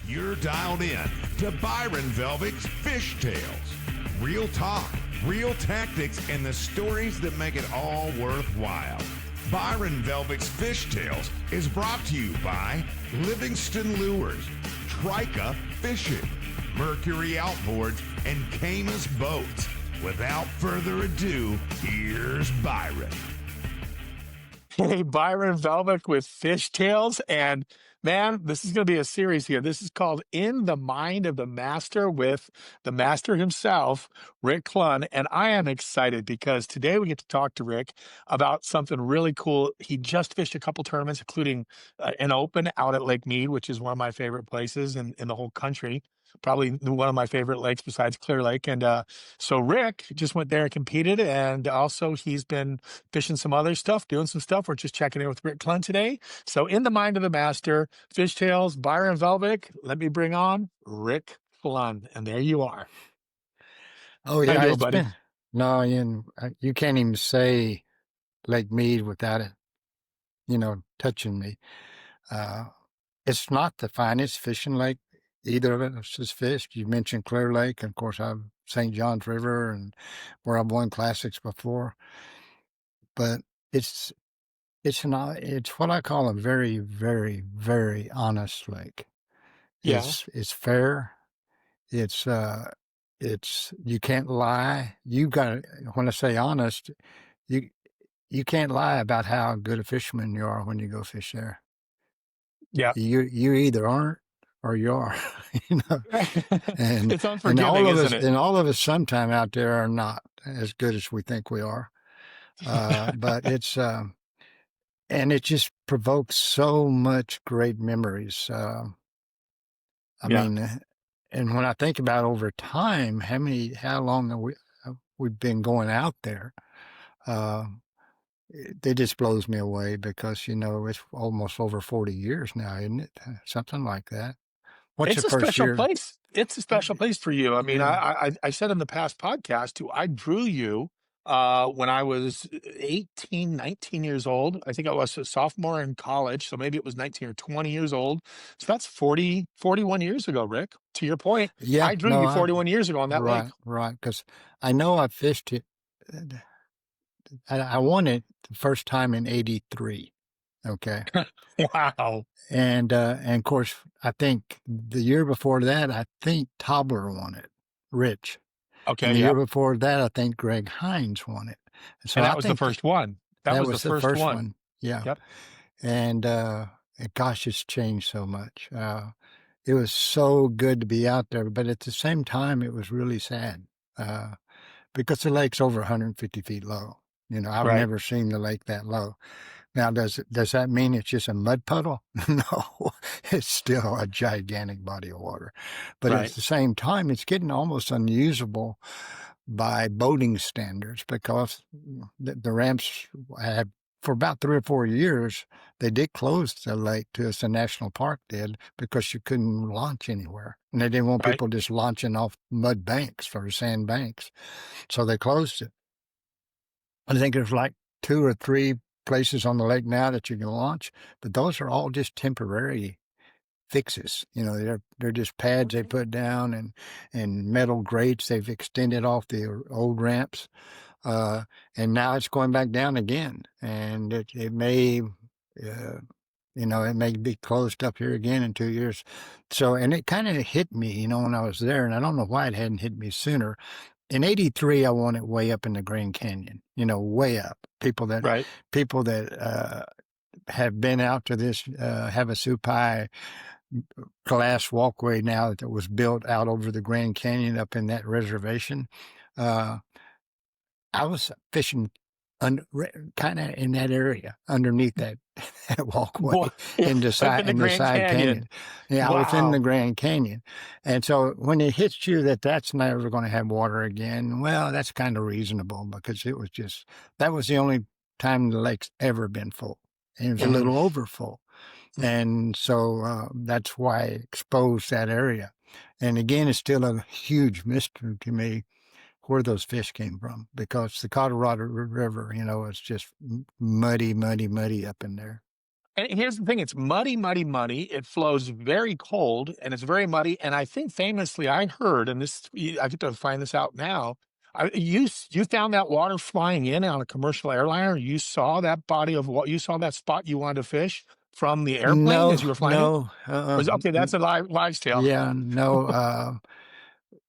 You're dialed in to Byron Velvick's Fish Tales. Real talk, real tactics, and the stories that make it all worthwhile. Byron Velvick's Fish Tales is brought to you by Livingston Lures, Trika Fishing, Mercury Outboards, and Camus Boats. Without further ado, here's Byron. Hey, Byron Velvick with Fish Tales. And man, this is going to be a series here. This is called In the Mind of the Master with the master himself, Rick Clunn. And I am excited because today we get to talk to Rick about something really cool. He just fished a couple tournaments, including an open out at Lake Mead, which is one of my favorite places in the whole country. Probably one of my favorite lakes besides Clear Lake. And so Rick just went there and competed. And also he's been fishing some other stuff, doing some stuff. We're just checking in with Rick Clunn today. So in the mind of the master, Fish Tales, Byron Velvick, let me bring on Rick Clunn. And there you are. Oh, How yeah. you doing, It's buddy? been, no, you can't even say Lake Mead without it, touching me. It's not the finest fishing lake. Either of us is fished. You mentioned Clear Lake, and of course, I've St. John's River, and where I've won classics before. But it's what I call a very, very, very honest lake. Yeah. It's fair. It's you can't lie. When I say honest, you can't lie about how good a fisherman you are when you go fish there. Yeah. You either aren't or you are, And It's unforgiving, isn't it? And all of us sometime out there are not as good as we think we are. But it's and it just provokes so much great memories. I Yeah. mean, and when I think about over time, how long we've been going out there, it just blows me away because, it's almost over 40 years now, isn't it? Something like that. What's It's the a first special year? place. It's a special place for you. I mean, Yeah. I said in the past podcast too, I drew you when I was 18, 19 years old. I think I was a sophomore in college, so maybe it was 19 or 20 years old. So that's 41 years ago, Rick. To your point, Yeah. I drew No, you 41 years ago on that lake. right. Because I know I fished it. I won it the first time in 83. Okay. Wow. And of course, I think the year before that, I think Tobler won it, Rich. And Okay, the yeah. year before that, I think Greg Hines won it. And so And I that was the think first one. That that was the was the first first one. one. Yeah. Yep. And gosh, it's changed so much. It was so good to be out there, but at the same time, it was really sad because the lake's over 150 feet low. I've Right. never seen the lake that low. Now, does that mean it's just a mud puddle? No, it's still a gigantic body of water. But at Right. the same time, it's getting almost unusable by boating standards because the ramps have, for about 3 or 4 years, they did close the lake to us, the national park did, because you couldn't launch anywhere. And they didn't want Right. people just launching off mud banks or sand banks. So they closed it. I think there's like 2 or 3 places on the lake now that you can launch, but those are all just temporary fixes. They're just pads they put down and metal grates they've extended off the old ramps. And now it's going back down again, and it may, it may be closed up here again in 2 years. So, and it kind of hit me, when I was there, and I don't know why it hadn't hit me sooner. In 83, I won it way up in the Grand Canyon, way up. People that Right. have been out to this Havasupai glass walkway now that was built out over the Grand Canyon up in that reservation. I was fishing kind of in that area underneath that walkway Boy, yeah, in the up in the Grand side canyon. Yeah, I was in Wow. the Grand Canyon. And so when it hits you that's never going to have water again, well, that's kind of reasonable because that was the only time the lake's ever been full. And it was a little over full. And so that's why I exposed that area. And again, it's still a huge mystery to me where those fish came from, because the Colorado River, it's just muddy up in there. And here's the thing, it's muddy, muddy, muddy. It flows very cold and it's very muddy. And I think famously I heard, and this I get to find this out now. You found that water flying in on a commercial airliner. You saw that body of what you saw that spot you wanted to fish from the airplane as No, you were flying in? no, Or okay, that's a live tale. yeah, no.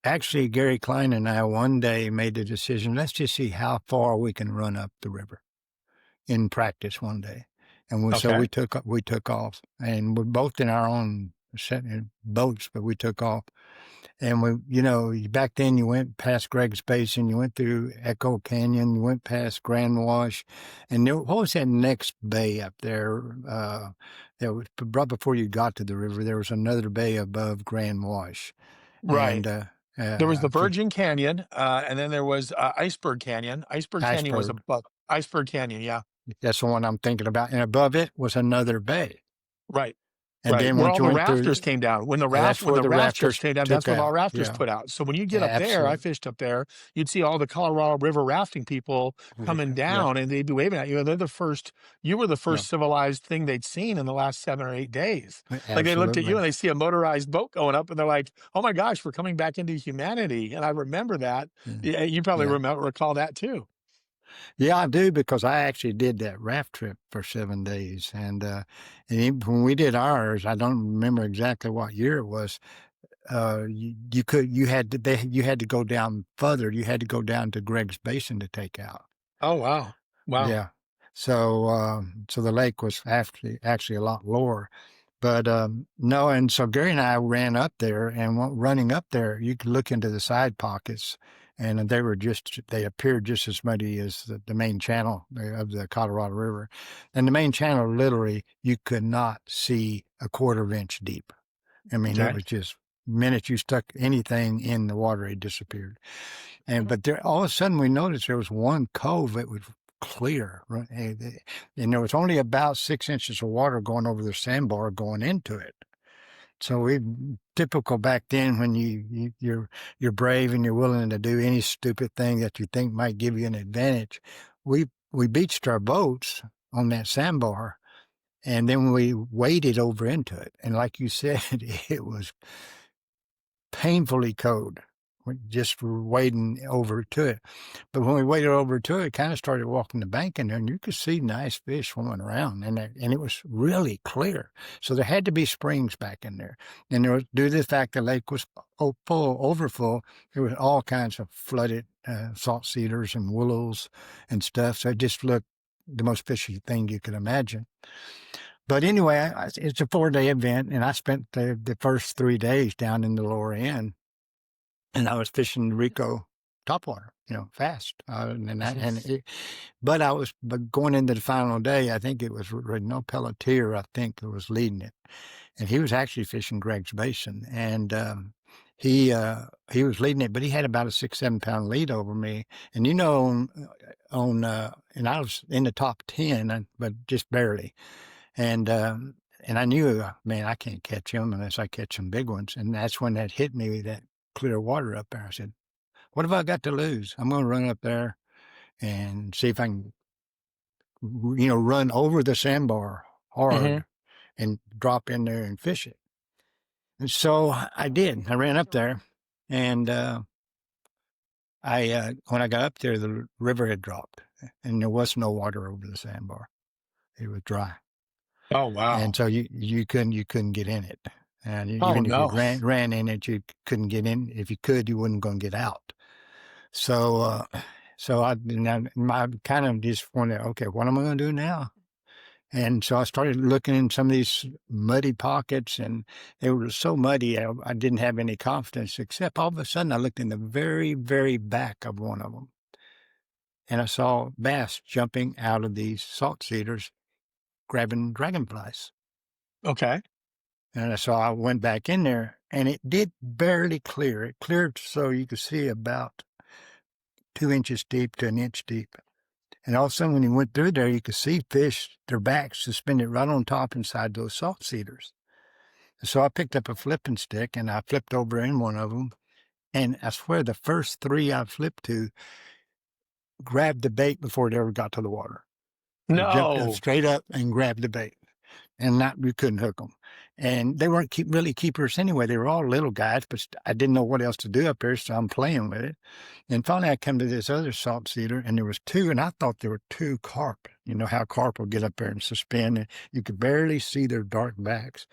Actually, Gary Klein and I one day made the decision, let's just see how far we can run up the river in practice one day. And so Okay. we took off, and we're both in our own boats, but we took off. And back then you went past Greg's Basin, you went through Echo Canyon, you went past Grand Wash, and what was that next bay up there? That was right before you got to the river. There was another bay above Grand Wash, Right. and There was the I Virgin Canyon, and then there was Iceberg Canyon. Iceberg Canyon was Iceberg. above Iceberg Canyon. Yeah. That's the one I'm thinking about, and above it was another bay. Right. And Right, then where once all you the went through, rafters came down. that's When where the the rafters rafters came down, that's took when all out. rafters Yeah, put out. So when you get up there, I absolutely. fished up there, you'd see all the Colorado River rafting people coming Yeah, down and they'd be waving at you. And you were the yeah, first civilized thing they'd seen in the last 7 or 8 days. Like they looked at you absolutely. and they see a motorized boat going up and they're like, oh my gosh, we're coming back into humanity. And I remember that. Yeah. Yeah, you probably Yeah. recall that too. Yeah, I do, because I actually did that raft trip for 7 days, and even when we did ours, I don't remember exactly what year it was. You had to go down further. You had to go down to Greg's Basin to take out. Oh, wow. Wow. Yeah, so the lake was actually a lot lower. But no, and so Gary and I ran up there, and running up there, you could look into the side pockets, and they appeared just as muddy as the main channel of the Colorado River. And the main channel, literally, you could not see a quarter of inch deep. I mean, it Okay. was just, minute you stuck anything in the water, it disappeared. But there, all of a sudden, we noticed there was one cove that was clear, right? And there was only about 6 inches of water going over the sandbar going into it. So typical back then, when you're brave and you're willing to do any stupid thing that you think might give you an advantage. We beached our boats on that sandbar, and then we waded over into it. And like you said, it was painfully cold just for wading over to it. But when we waded over to it, kind of started walking the bank in there, and you could see nice fish swimming around, and it was really clear. So there had to be springs back in there. And there was, due to the fact the lake was overfull, there was all kinds of flooded salt cedars and willows and stuff. So it just looked the most fishy thing you could imagine. But anyway, it's a 4-day event, and I spent the first 3 days down in the lower end, and I was fishing Rico topwater, fast. But going into the final day, I think it was Renault Pelletier, I think, that was leading it, and he was actually fishing Greg's Basin, and he was leading it, but he had about a 6-7 pound lead over me, and and I was in the top 10, but just barely. And I knew, man, I can't catch him unless I catch some big ones. And that's when that hit me, that clear water up there. I said, what have I got to lose? I'm going to run up there and see if I can, run over the sandbar hard and drop in there and fish it. And so I did. I ran up there, and when I got up there, the river had dropped, and there was no water over the sandbar. It was dry. Oh, wow. And so you couldn't get in it. And Oh, even if you no. ran in it, you couldn't get in. If you could, you wasn't going to get out. So I kind of just wondered, okay, what am I going to do now? And so I started looking in some of these muddy pockets, and they were so muddy, I didn't have any confidence, except all of a sudden I looked in the very, very back of one of them, and I saw bass jumping out of these salt cedars, grabbing dragonflies. Okay. And so I went back in there, and it did barely clear. It cleared so you could see about 2 inches deep to 1 inch deep. And all of a sudden, when you went through there, you could see fish, their backs suspended right on top inside those salt cedars. And so I picked up a flipping stick, and I flipped over in one of them. And I swear the first 3 I flipped to grabbed the bait before it ever got to the water. They jumped up No. straight up and grabbed the bait. and not we couldn't hook them. And they weren't really keepers anyway. They were all little guys, but I didn't know what else to do up there, so I'm playing with it. And finally, I come to this other salt cedar, and there was two, and I thought there were two carp. You know how carp will get up there and suspend, and you could barely see their dark backs.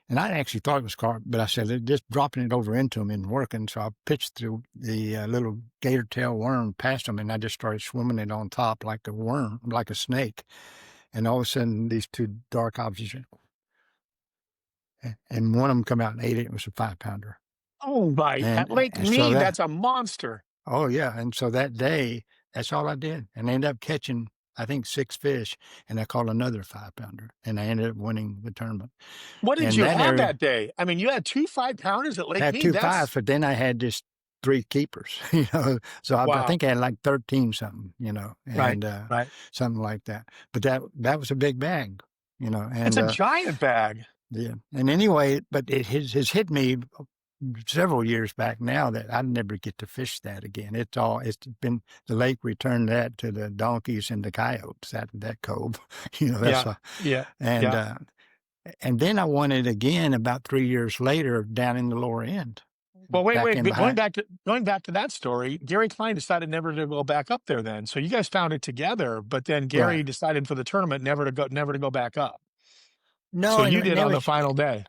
And I actually thought it was carp, but I said, just dropping it over into them and working. So I pitched the little gator tail worm past them, and I just started swimming it on top like a worm, like a snake. And all of a sudden, these two dark objects, and one of them come out and ate it. It was a 5-pounder. Oh, my. At Lake And so Mead, that, that's a monster. oh yeah. And so that day, that's all I did. And I ended up catching, I think, 6 fish, and I caught another 5-pounder, and I ended up winning the tournament. What did And you that have area that day? I mean, you had 2 5-pounders at I Lake had Mead. 2 That's 5s, but then I had just 3 keepers, So I wow. think I had like 13 something, Right, and right. something like that. But that was a big bag, It's and a giant bag. yeah. And anyway, but it has hit me several years back now that I never get to fish that again. It's been the lake returned that to the donkeys and the coyotes, that cove. That's Yeah, yeah, and yeah. uh and then I won it again about 3 years later down in the lower end, Well, wait, back wait. in But behind. going back to that story, Gary Klein decided never to go back up there. Then, so you guys found it together, but then Right. Gary decided for the tournament never to go back up. So No, you and did it on the was final day,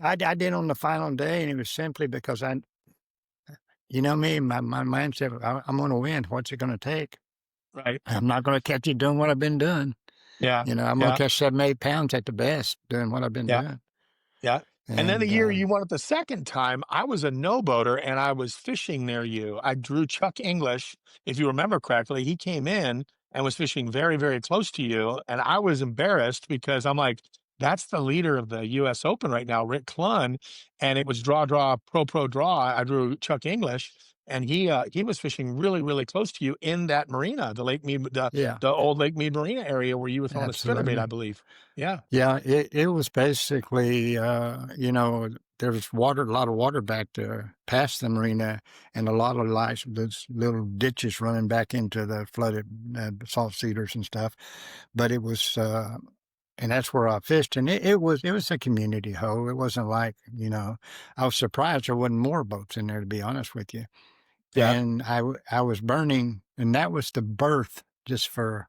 I did on the final day, and it was simply because you know me, my mindset, I'm going to win. What's it going to take? right? I'm not going to catch you doing what I've been doing. Yeah, I'm going yeah, to catch 7, 8 pounds at the best doing what I've been yeah. doing. Yeah. And then the And year you won it the second time, I was a no boater and I was fishing near you. I drew Chuck English, if you remember correctly. He came in and was fishing very, very close to you. And I was embarrassed because I'm like, that's the leader of the US Open right now, Rick Clunn. And it was draw, draw, pro, draw. I drew Chuck English. And he was fishing really, really close to you in that marina, the Lake Mead, yeah, the old Lake Mead Marina area where you were throwing a spinnerbait, I absolutely. believe. Yeah. Yeah, it was basically, there was water, a lot of water back there past the marina, and a lot of those little ditches running back into the flooded salt cedars and stuff. But it was, and that's where I fished, and it was a community hole. It wasn't like, I was surprised there wasn't more boats in there, to be honest with you. Yeah. And I was burning, and that was the birth, just for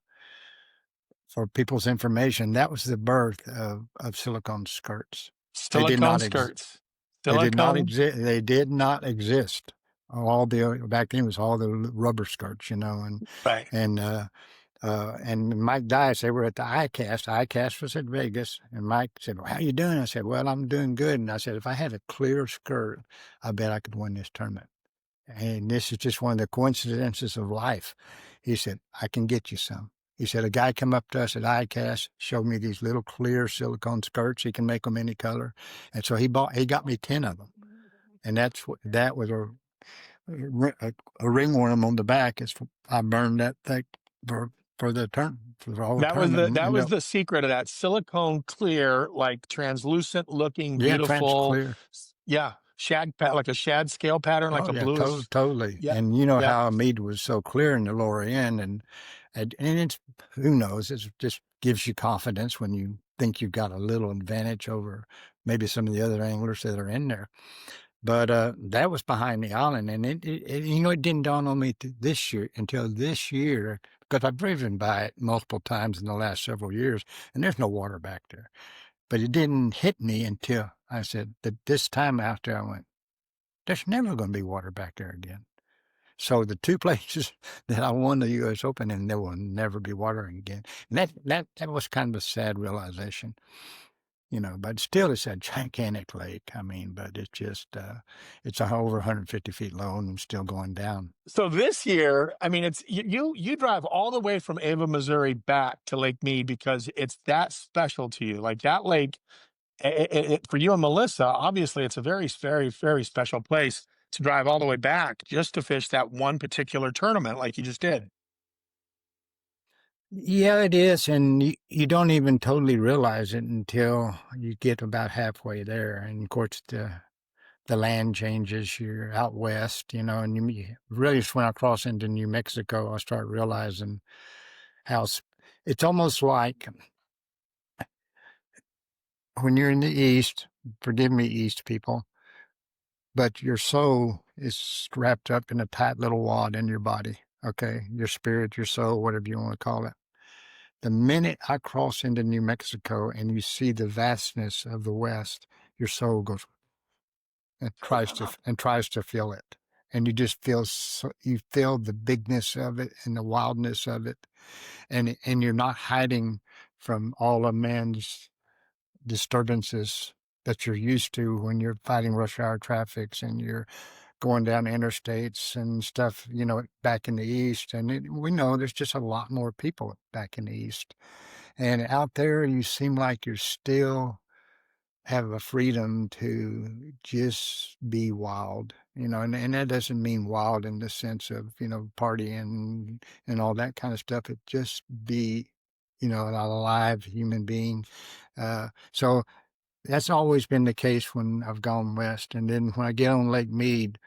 people's information, that was the birth of silicone skirts. They did Silicone not skirts. Silicone. exist. They did not exist. All the back then was all the rubber skirts, Right. and and Mike Dice. They were at the ICAST. ICAST was at Vegas, and Mike said, "Well, how you doing?" I said, "Well, I'm doing good." And I said, "If I had a clear skirt, I bet I could win this tournament." And this is just one of the coincidences of life. He said, "I can get you some." He said, "A guy come up to us at ICAST, showed me these little clear silicone skirts. He can make them any color." And so he got me 10 of them. And that was a ringworm on the back. I burned that thing for for the whole tournament. That was the secret of that silicone clear, like translucent looking, Yeah, beautiful. clear. Yeah, like a shad scale pattern, like Oh a yeah, bluish. totally. Yeah, And you know yeah. how mead was so clear in the lower end, and it's, who knows? It just gives you confidence when you think you've got a little advantage over maybe some of the other anglers that are in there. But that was behind the island, and it didn't dawn on me until this year, because I've driven by it multiple times in the last several years, and there's no water back there. But it didn't hit me until I said that this time out there, I went, there's never going to be water back there again. So the 2 places that I won the U.S. Open in, there will never be water again. And that was kind of a sad realization, but still it's a gigantic lake. I mean, but it's just, it's over 150 feet low and still going down. So this year, I mean, it's you drive all the way from Ava, Missouri back to Lake Mead because it's that special to you. Like that lake, for you and Melissa, obviously, it's a very, very, very special place to drive all the way back just to fish that one particular tournament, like you just did. Yeah, it is. And you don't even totally realize it until you get about halfway there. And of course, the land changes. You're out west, and really, just when I cross into New Mexico, I start realizing how it's almost like when you're in the East, forgive me, East people, but your soul is wrapped up in a tight little wad in your body. Okay. Your spirit, your soul, whatever you want to call it. The minute I cross into New Mexico and you see the vastness of the West, your soul goes and tries to feel it. And you just feel you feel the bigness of it and the wildness of it. And you're not hiding from all of man's disturbances that you're used to when you're fighting rush hour traffics and you're going down interstates and stuff, back in the East. And we know there's just a lot more people back in the East. And out there, you seem like you're still have a freedom to just be wild, and that doesn't mean wild in the sense of, partying and all that kind of stuff. It just be, an alive human being. So that's always been the case when I've gone west. And then when I get on Lake Mead,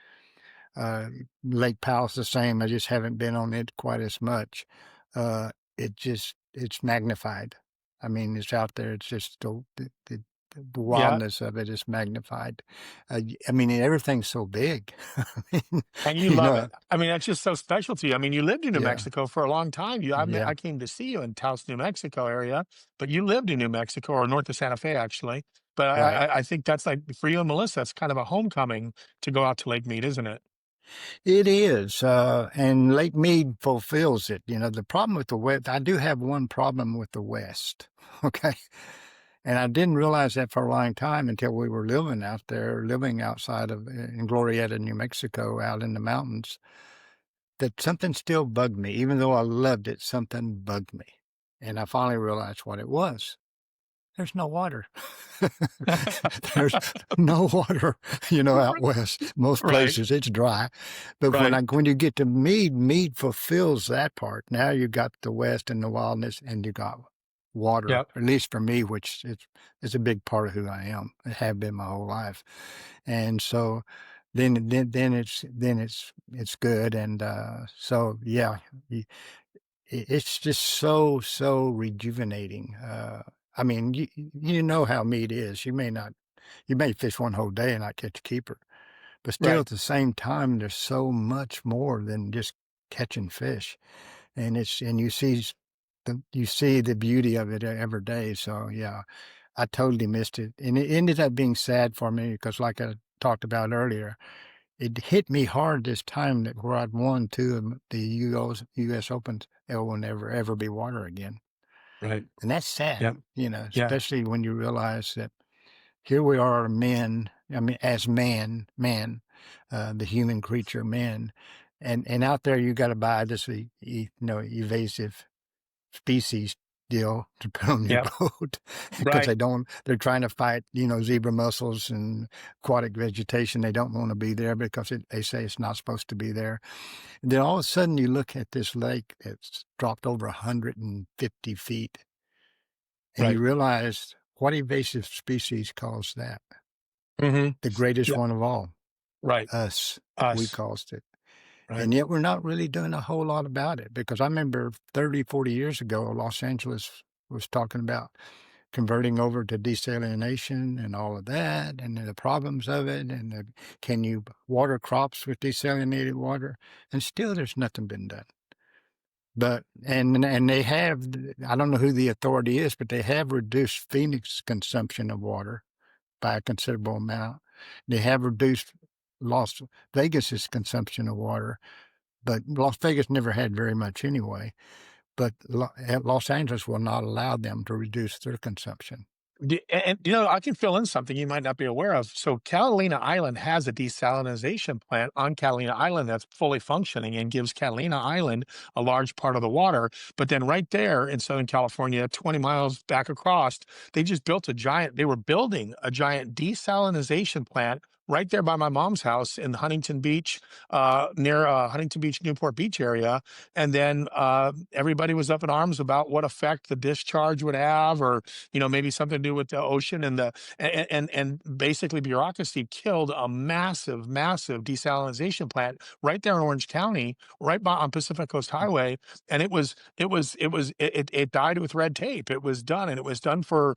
uh, Lake Powell's the same. I just haven't been on it quite as much. It's magnified. I mean, it's out there. It's just the Yeah. wildness of it is magnified. I mean, everything's so big. I mean, And you you love know, it. I mean, that's just so special to you. I mean, you lived in New yeah, Mexico for a long time. yeah, I came to see you in Taos, New Mexico area, but you lived in New Mexico or north of Santa Fe, actually. But right. I think that's like for you and Melissa, it's kind of a homecoming to go out to Lake Mead, isn't it? It is, and Lake Mead fulfills it. The problem with the West, I do have one problem with the West. Okay. And I didn't realize that for a long time until we were living out there, living outside of in Glorieta, New Mexico, out in the mountains, that something still bugged me. Even though I loved it, something bugged me. And I finally realized what it was. There's no water. There's no water, out west. Most Right, places it's dry. But right. when you get to Mead, Mead fulfills that part. Now you got the west and the wildness and you got water, Yep. at least for me, which is a big part of who I am. It have been my whole life. And so then it's good. And so yeah, it's just so rejuvenating. I mean, you know how meat is. You may fish one whole day and not catch a keeper, but still Right. at the same time, there's so much more than just catching fish, and you see the beauty of it every day. So yeah, I totally missed it, and it ended up being sad for me because, like I talked about earlier, it hit me hard this time that where I'd won two of the U.S. Opens, it will never ever be water again. Right. And that's sad, Yep. Yeah. especially when you realize that here we are men, I mean, as man, the human creature, man, and out there you got to buy this, evasive species deal to put on your Yep. boat because Right. they're trying to fight, zebra mussels and aquatic vegetation. They don't want to be there because they say it's not supposed to be there. And then all of a sudden you look at this lake that's dropped over 150 feet and you Right. realize what invasive species caused that? Hmm. The greatest Yeah. one of all, Right. us. We Us. caused it. Right. And yet we're not really doing a whole lot about it because I remember 30, 40 years ago, Los Angeles was talking about converting over to desalination and all of that and the problems of it. And can you water crops with desalinated water? And still there's nothing been done. But and they have, I don't know who the authority is, but they have reduced Phoenix consumption of water by a considerable amount. They have reduced Las Vegas's consumption of water, but Las Vegas never had very much anyway. But Los Angeles will not allow them to reduce their consumption. And I can fill in something you might not be aware of. So Catalina Island has a desalinization plant on Catalina Island that's fully functioning and gives Catalina Island a large part of the water. But then right there in Southern California, 20 miles back across, they were building a giant desalinization plant right there by my mom's house in Huntington Beach, near Huntington Beach, Newport Beach area. And then everybody was up in arms about what effect the discharge would have, or maybe something to do with the ocean, and and basically bureaucracy killed a massive, massive desalinization plant right there in Orange County, on Pacific Coast Highway. And it died with red tape. It was done, and it was done for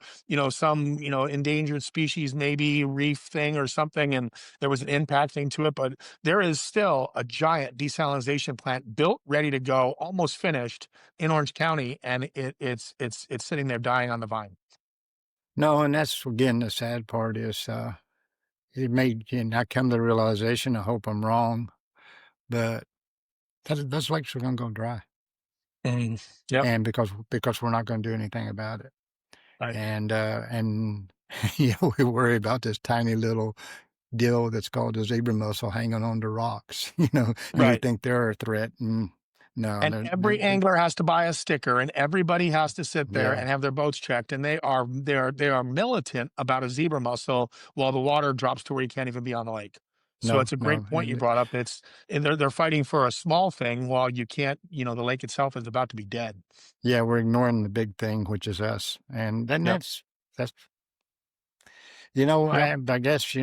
some endangered species, maybe reef thing or something, and there was an impact thing to it. But there is still a giant desalinization plant built, ready to go, almost finished in Orange County, and it's sitting there dying on the vine. No, and that's again the sad part is it made I come to the realization. I hope I'm wrong, but those lakes are going to go dry, Yep. and because we're not going to do anything about it, Right. and we worry about this tiny little deal that's called a zebra mussel hanging on to rocks, and we Right. think they're a threat, and no, And every angler has to buy a sticker, and everybody has to sit there yeah, and have their boats checked. And they are militant about a zebra mussel while the water drops to where you can't even be on the lake. So no, it's a great no, point you brought up. And they're fighting for a small thing while you can't. The lake itself is about to be dead. yeah, we're ignoring the big thing, which is us, and then Yep. that's Yep. I guess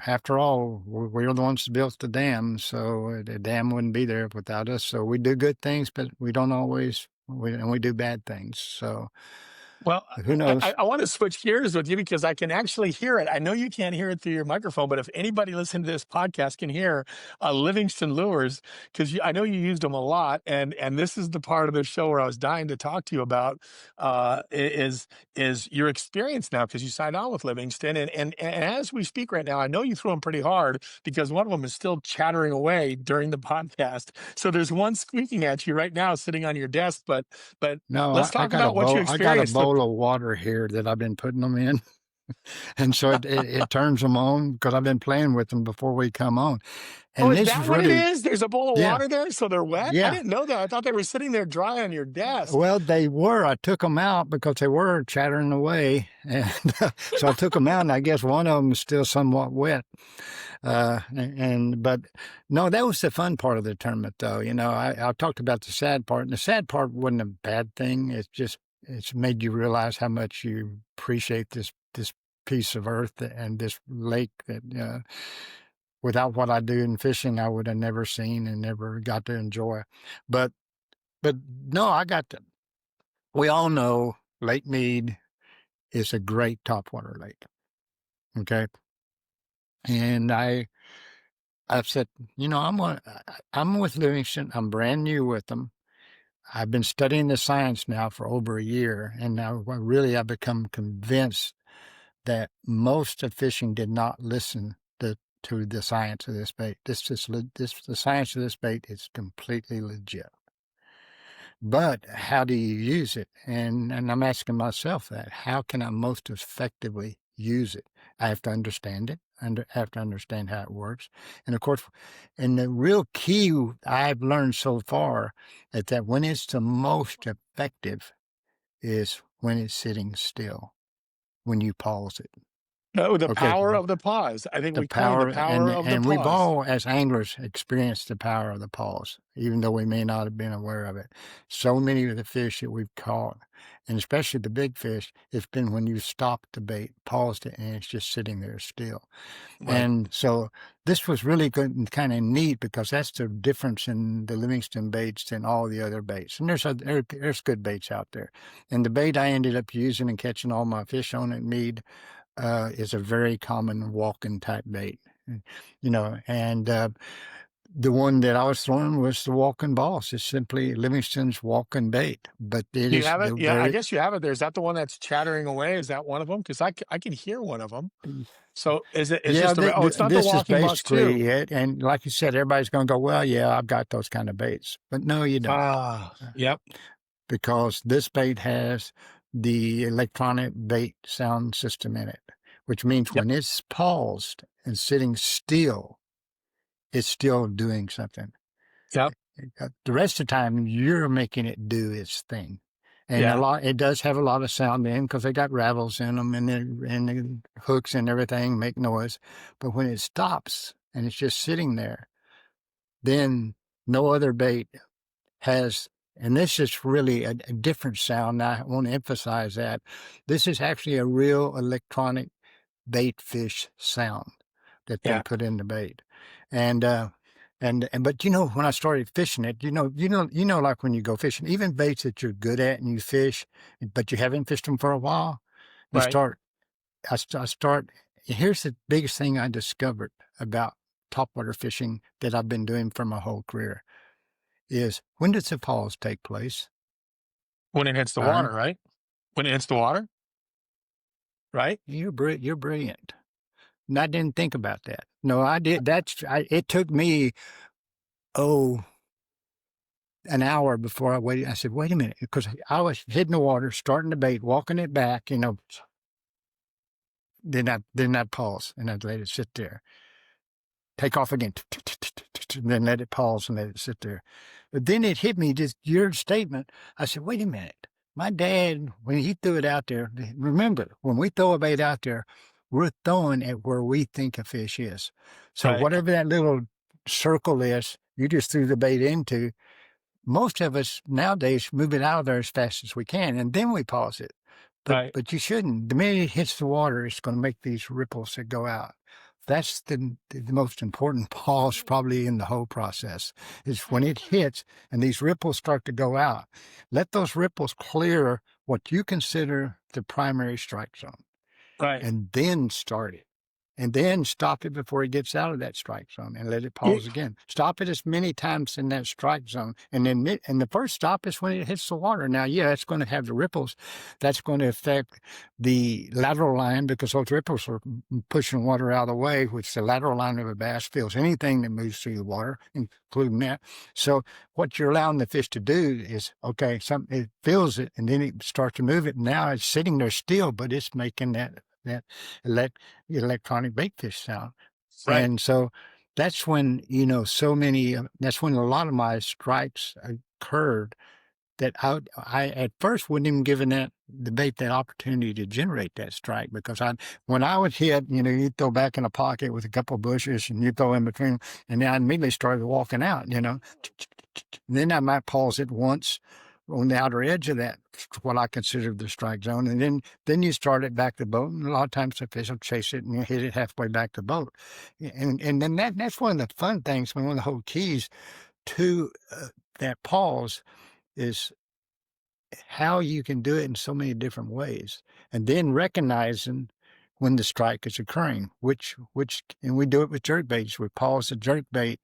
after all, we're the ones that built the dam, so the dam wouldn't be there without us. So we do good things, but we don't always, and we do bad things. So Well, who knows? I want to switch gears with you because I can actually hear it. I know you can't hear it through your microphone, but if anybody listening to this podcast can hear Livingston lures, because I know you used them a lot, and this is the part of the show where I was dying to talk to you about is your experience now, because you signed on with Livingston, and as we speak right now, I know you threw them pretty hard because one of them is still chattering away during the podcast. So there's one squeaking at you right now, sitting on your desk, but No, let's I talk got a about what you bowl. I got a experienced with. bowl of water here that I've been putting them in, and so it turns them on because I've been playing with them before we come on. Oh, And is this that is what it really, is? There's a bowl of yeah, water there, so they're wet? I yeah. didn't know that. I thought they were sitting there dry on your desk. Well, they were. I took them out because they were chattering away, and so I took them out. And I guess one of them is still somewhat wet. But no, that was the fun part of the tournament, though. I talked about the sad part, and the sad part wasn't a bad thing. It's made you realize how much you appreciate this piece of earth and this lake that without what I do in fishing, I would have never seen and never got to enjoy. But but no, I got to. We all know Lake Mead is a great topwater lake. Okay, and I've said, I'm with Livingston. I'm brand new with them. I've been studying the science now for over a year, and now I've become convinced that most of fishing did not listen to the science of this bait. The science of this bait is completely legit. But how do you use it? And I'm asking myself that. How can I most effectively use it? I have to understand it. Have to understand how it works. And of course, and the real key I've learned so far is that when it's the most effective is when it's sitting still, when you pause it. No, the Okay, power of the pause. I think the we coined the power, power of the and we've pause. all as anglers experienced the power of the pause, even though we may not have been aware of it. So many of the fish that we've caught, and especially the big fish, it's been when you stopped the bait, paused it, and it's just sitting there still. Right. And so this was really good and kind of neat because that's the difference in the Livingston baits than all the other baits. And there's good baits out there. And the bait I ended up using and catching all my fish on at Mead is a very common walking type bait, and the one that I was throwing was the walking boss. It's simply Livingston's walking bait, but it Do you is have it? the Yeah, I very, guess you have it there. Is that the one that's chattering away? Is that one of them? Because I can hear one of them. So it's yeah, just oh, it's not the this is walking bus too. basically it. And like you said, everybody's going to go, well, yeah, I've got those kind of baits, but no, you don't. Ah, yep, Because this bait has the electronic bait sound system in it, which means yep, when it's paused and sitting still, it's still doing something. yep. The rest of the time, you're making it do its thing. And Yeah. it does have a lot of sound in because they got rattles in them and the hooks and everything make noise. But when it stops and it's just sitting there, then no other bait has, and this is really a different sound. I want to emphasize that this is actually a real electronic bait fish sound that they Yeah. put in the bait. And, but when I started fishing it, like when you go fishing, even baits that you're good at and you fish, but you haven't fished them for a while, you Right. start, I start, here's the biggest thing I discovered about topwater fishing that I've been doing for my whole career is when does the pause take place, When it hits the water, Byron? right? When it hits the water, right? You're brilliant. And I didn't think about that. No, I did. It took me, oh, an hour before I waited. I said, wait a minute, because I was hitting the water, starting the bait, walking it back, then I pause and I'd let it sit there. Take off again, and then let it pause and let it sit there. But then it hit me, just your statement. I said, wait a minute. My dad, when he threw it out there, remember, when we throw a bait out there, we're throwing at where we think a fish is. So Right. whatever that little circle is, you just threw the bait into. Most of us nowadays move it out of there as fast as we can, and then we pause it. Right. But you shouldn't. The minute it hits the water, it's going to make these ripples that go out. That's the most important pause probably in the whole process is when it hits and these ripples start to go out. Let those ripples clear what you consider the primary strike zone Right. and then start it. And then stop it before it gets out of that strike zone and let it You- pause again. Stop it as many times in that strike zone. And then the first stop is when it hits the water. Now, yeah, it's going to have the ripples. That's going to affect the lateral line because those ripples are pushing water out of the way, which the lateral line of a bass feels anything that moves through the water, including that. So what you're allowing the fish to do is, okay, it feels it and then it starts to move it. Now it's sitting there still, but it's making that electronic bait fish sound. right. And so that's when, that's when a lot of my strikes occurred that I at first wouldn't even given the bait that opportunity to generate that strike because when I would hit, you throw back in a pocket with a couple of bushes and you throw in between, and then I immediately started walking out, And then I might pause it once on the outer edge of that, what I consider the strike zone. And then you start it back to the boat. And a lot of times the fish will chase it and you hit it halfway back to the boat. And then that's one of the fun things, one of the whole keys to that pause is how you can do it in so many different ways. And then recognizing when the strike is occurring, and we do it with jerk baits. We pause the jerk bait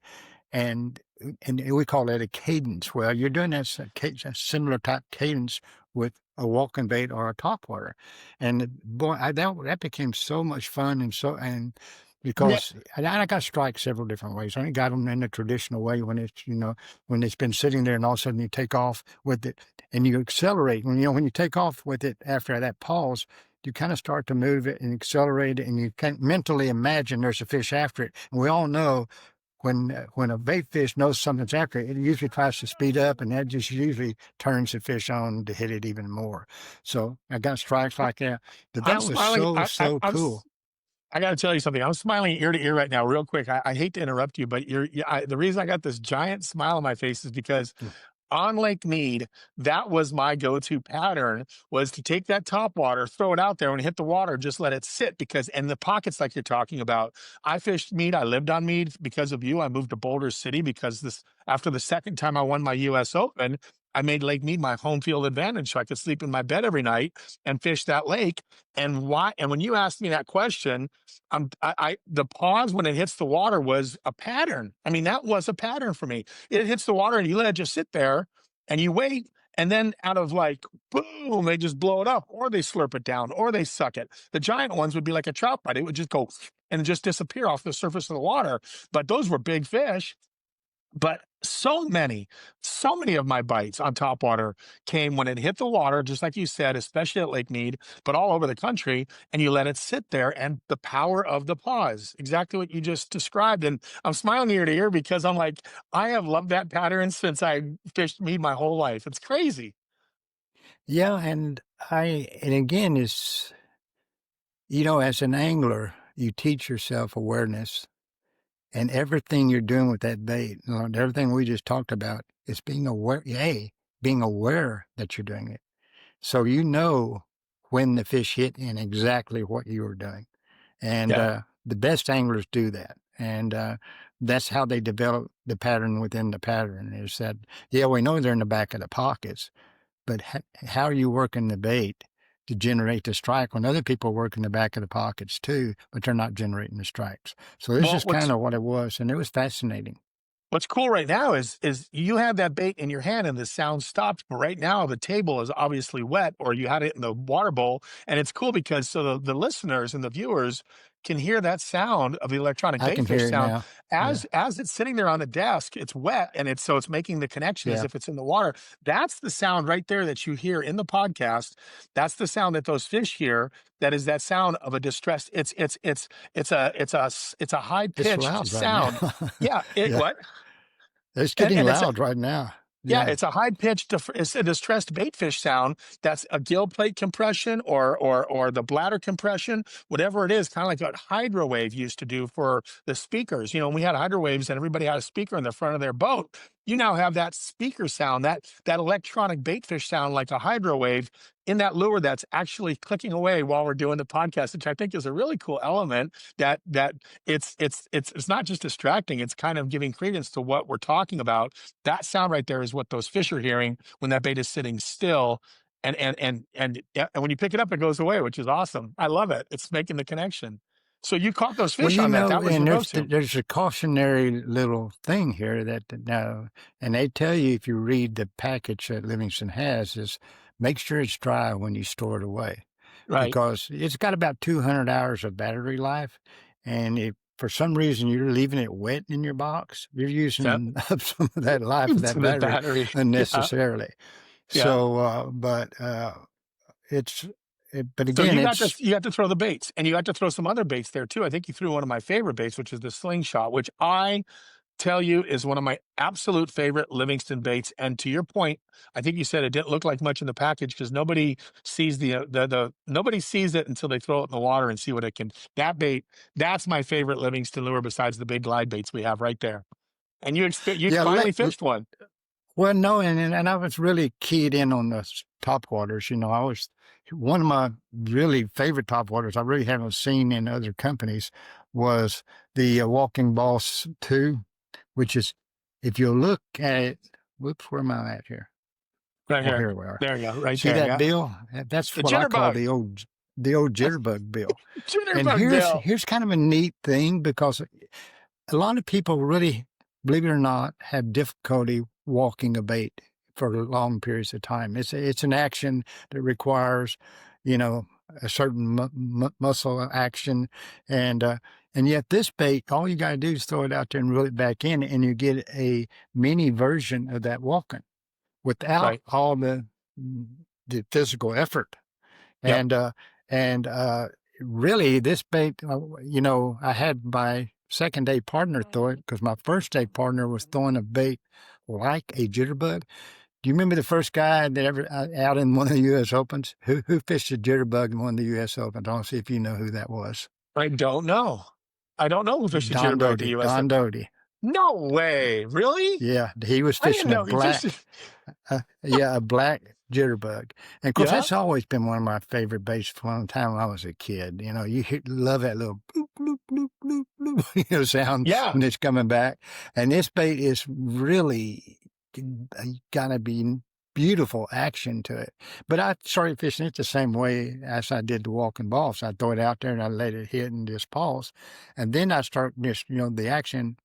and we call that a cadence. Well, you're doing that a similar type cadence with a walking bait or a topwater, and boy, that became so much fun Yeah. because I got strikes several different ways. I only got them in the traditional way when it's been sitting there and all of a sudden you take off with it and you accelerate. When you take off with it after that pause, you kind of start to move it and accelerate it, and you can mentally imagine there's a fish after it. And we all know when a bait fish knows something's after it, it usually tries to speed up, and that just usually turns the fish on to hit it even more. So I got strikes like that. But I'm that was smiling. so cool. I got to tell you something. I'm smiling ear to ear right now, real quick. I hate to interrupt you, but the reason I got this giant smile on my face is because on Lake Mead, that was my go-to pattern, was to take that top water, throw it out there, when it hit the water, just let it sit, because in the pockets like you're talking about, I fished Mead. I lived on Mead because of you. I moved to Boulder City because after the second time I won my US Open, I made Lake Mead my home field advantage so I could sleep in my bed every night and fish that lake. And why? And when you asked me that question, the pause when it hits the water was a pattern. I mean, that was a pattern for me. It hits the water and you let it just sit there and you wait. And then out of like, boom, they just blow it up, or they slurp it down, or they suck it. The giant ones would be like a trout bite. It would just go and just disappear off the surface of the water. But those were big fish. But so many of my bites on topwater came when it hit the water, just like you said, especially at Lake Mead, but all over the country, and you let it sit there, and the power of the pause, exactly what you just described. And I'm smiling ear to ear because I'm like, I have loved that pattern since I fished Mead my whole life. It's crazy. Yeah, and again, it's, as an angler, you teach yourself awareness, and everything you're doing with that bait, everything we just talked about, is being aware, being aware that you're doing it. So when the fish hit and exactly what you were doing. And Yeah. the best anglers do that. And that's how they develop the pattern within the pattern, is that, we know they're in the back of the pockets, but how are you working the bait to generate the strike when other people work in the back of the pockets too, but they're not generating the strikes? So this Well, is kind of what it was, and it was fascinating. what's cool right now is you have that bait in your hand and the sound stops, but right now the table is obviously wet, or you had it in the water bowl, and it's cool because so the listeners and the viewers can hear that sound of the electronic I bait can fish hear it sound now. Yeah, as it's sitting there on the desk. It's wet, and it's making the connection as yeah, if it's in the water. That's the sound right there that you hear in the podcast. That's the sound that those fish hear. That is that sound of a distressed. It's a high it's pitched loud right now. sound. Yeah. Yeah, What? it's And getting and loud right now. yeah, Yeah. it's a high pitched, it's a distressed baitfish sound. That's a gill plate compression or the bladder compression, whatever it is, kind of like what hydrowave used to do for the speakers. You know, when we had hydrowaves and everybody had a speaker in the front of their boat, you now have that speaker sound, that electronic baitfish sound like a hydrowave in that lure that's actually clicking away while we're doing the podcast, which I think is a really cool element that it's not just distracting, it's kind of giving credence to what we're talking about. That sound right there is what those fish are hearing when that bait is sitting still. And when you pick it up, it goes away, which is awesome. I love it. It's making the connection. So you caught those Well, fish on that. That was and your there's go-to. there's a cautionary little thing here that and they tell you, if you read the package that Livingston has, is make sure it's dry when you store it away, Right. because it's got about 200 hours of battery life, and if for some reason you're leaving it wet in your box, you're Yep. using up some of that life of It's that the battery battery. Yeah. unnecessarily. Yeah. So, it's, but So again, you got to throw the baits, and you got to throw some other baits there too. I think you threw one of my favorite baits, which is the slingshot, which I tell you is one of my absolute favorite Livingston baits. And to your point, I think you said it didn't look like much in the package because nobody sees nobody sees it until they throw it in the water and see what it can. That bait, that's my favorite Livingston lure besides the big glide baits we have right there. And you yeah. finally fished one, Well, no, and I was really keyed in on the top waters. I was one of my really favorite top waters I really haven't seen in other companies was the Walking Boss 2, which is, if you look at it, whoops, where am I at here? right Oh, here. here we are. There you go, right See there. that Yeah, bill? That's the what I call jitterbug, the old jitterbug bill. And jitterbug here's bill. here's kind of a neat thing, because a lot of people really, believe it or not, have difficulty walking a bait for long periods of time. It's an action that requires, a certain muscle action, and yet this bait, all you got to do is throw it out there and reel it back in, and you get a mini version of that walking without Right. all the physical effort. Yep. And really, this bait, I had my second day partner throw it, because my first day partner was throwing a bait like a jitterbug. Do you remember the first guy that ever out in one of the U.S. Opens? Who fished a jitterbug in one of the U.S. Opens? I want to see if you know who that was. I don't know. I don't know who fished a Don jitterbug the Doty. U.S. Don Doty. No way. Really? Yeah, he was I didn't fishing a know he fished it. black. A black jitterbug. And of course, Yeah. that's always been one of my favorite baits for a long time when I was a kid. Love that little bloop, bloop, bloop, bloop, bloop, sound Yeah. when it's coming back. And this bait is really got to be beautiful action to it. But I started fishing it the same way as I did the walking balls. I throw it out there and I let it hit and just pause. And then I start just, the action,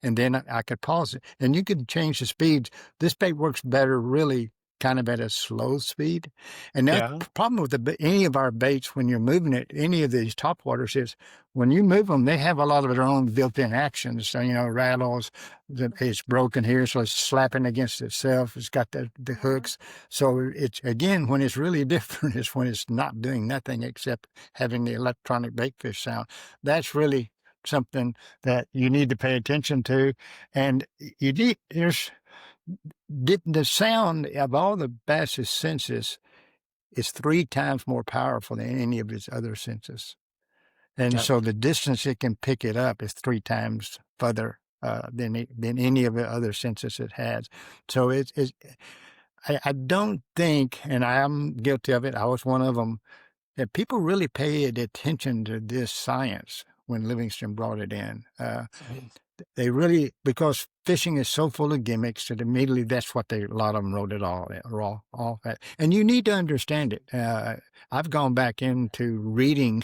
and then I could pause it. And you could change the speeds. This bait works better really kind of at a slow speed. And that Yeah. problem with any of our baits when you're moving it, any of these top waters, is when you move them, they have a lot of their own built-in actions. So, rattles, it's broken here, so it's slapping against itself. It's got the hooks. So it's, again, when it's really different is when it's not doing nothing except having the electronic baitfish sound. That's really something that you need to pay attention to. And there's the sound of all the bass's senses is 3 times more powerful than any of its other senses. And Yep. so the distance it can pick it up is 3 times further than any of the other senses it has. So I don't think, and I am guilty of it, I was one of them, that people really paid attention to this science when Livingston brought it in. They really, because fishing is so full of gimmicks that immediately that's what a lot of them wrote it all at. And you need to understand it. I've gone back into reading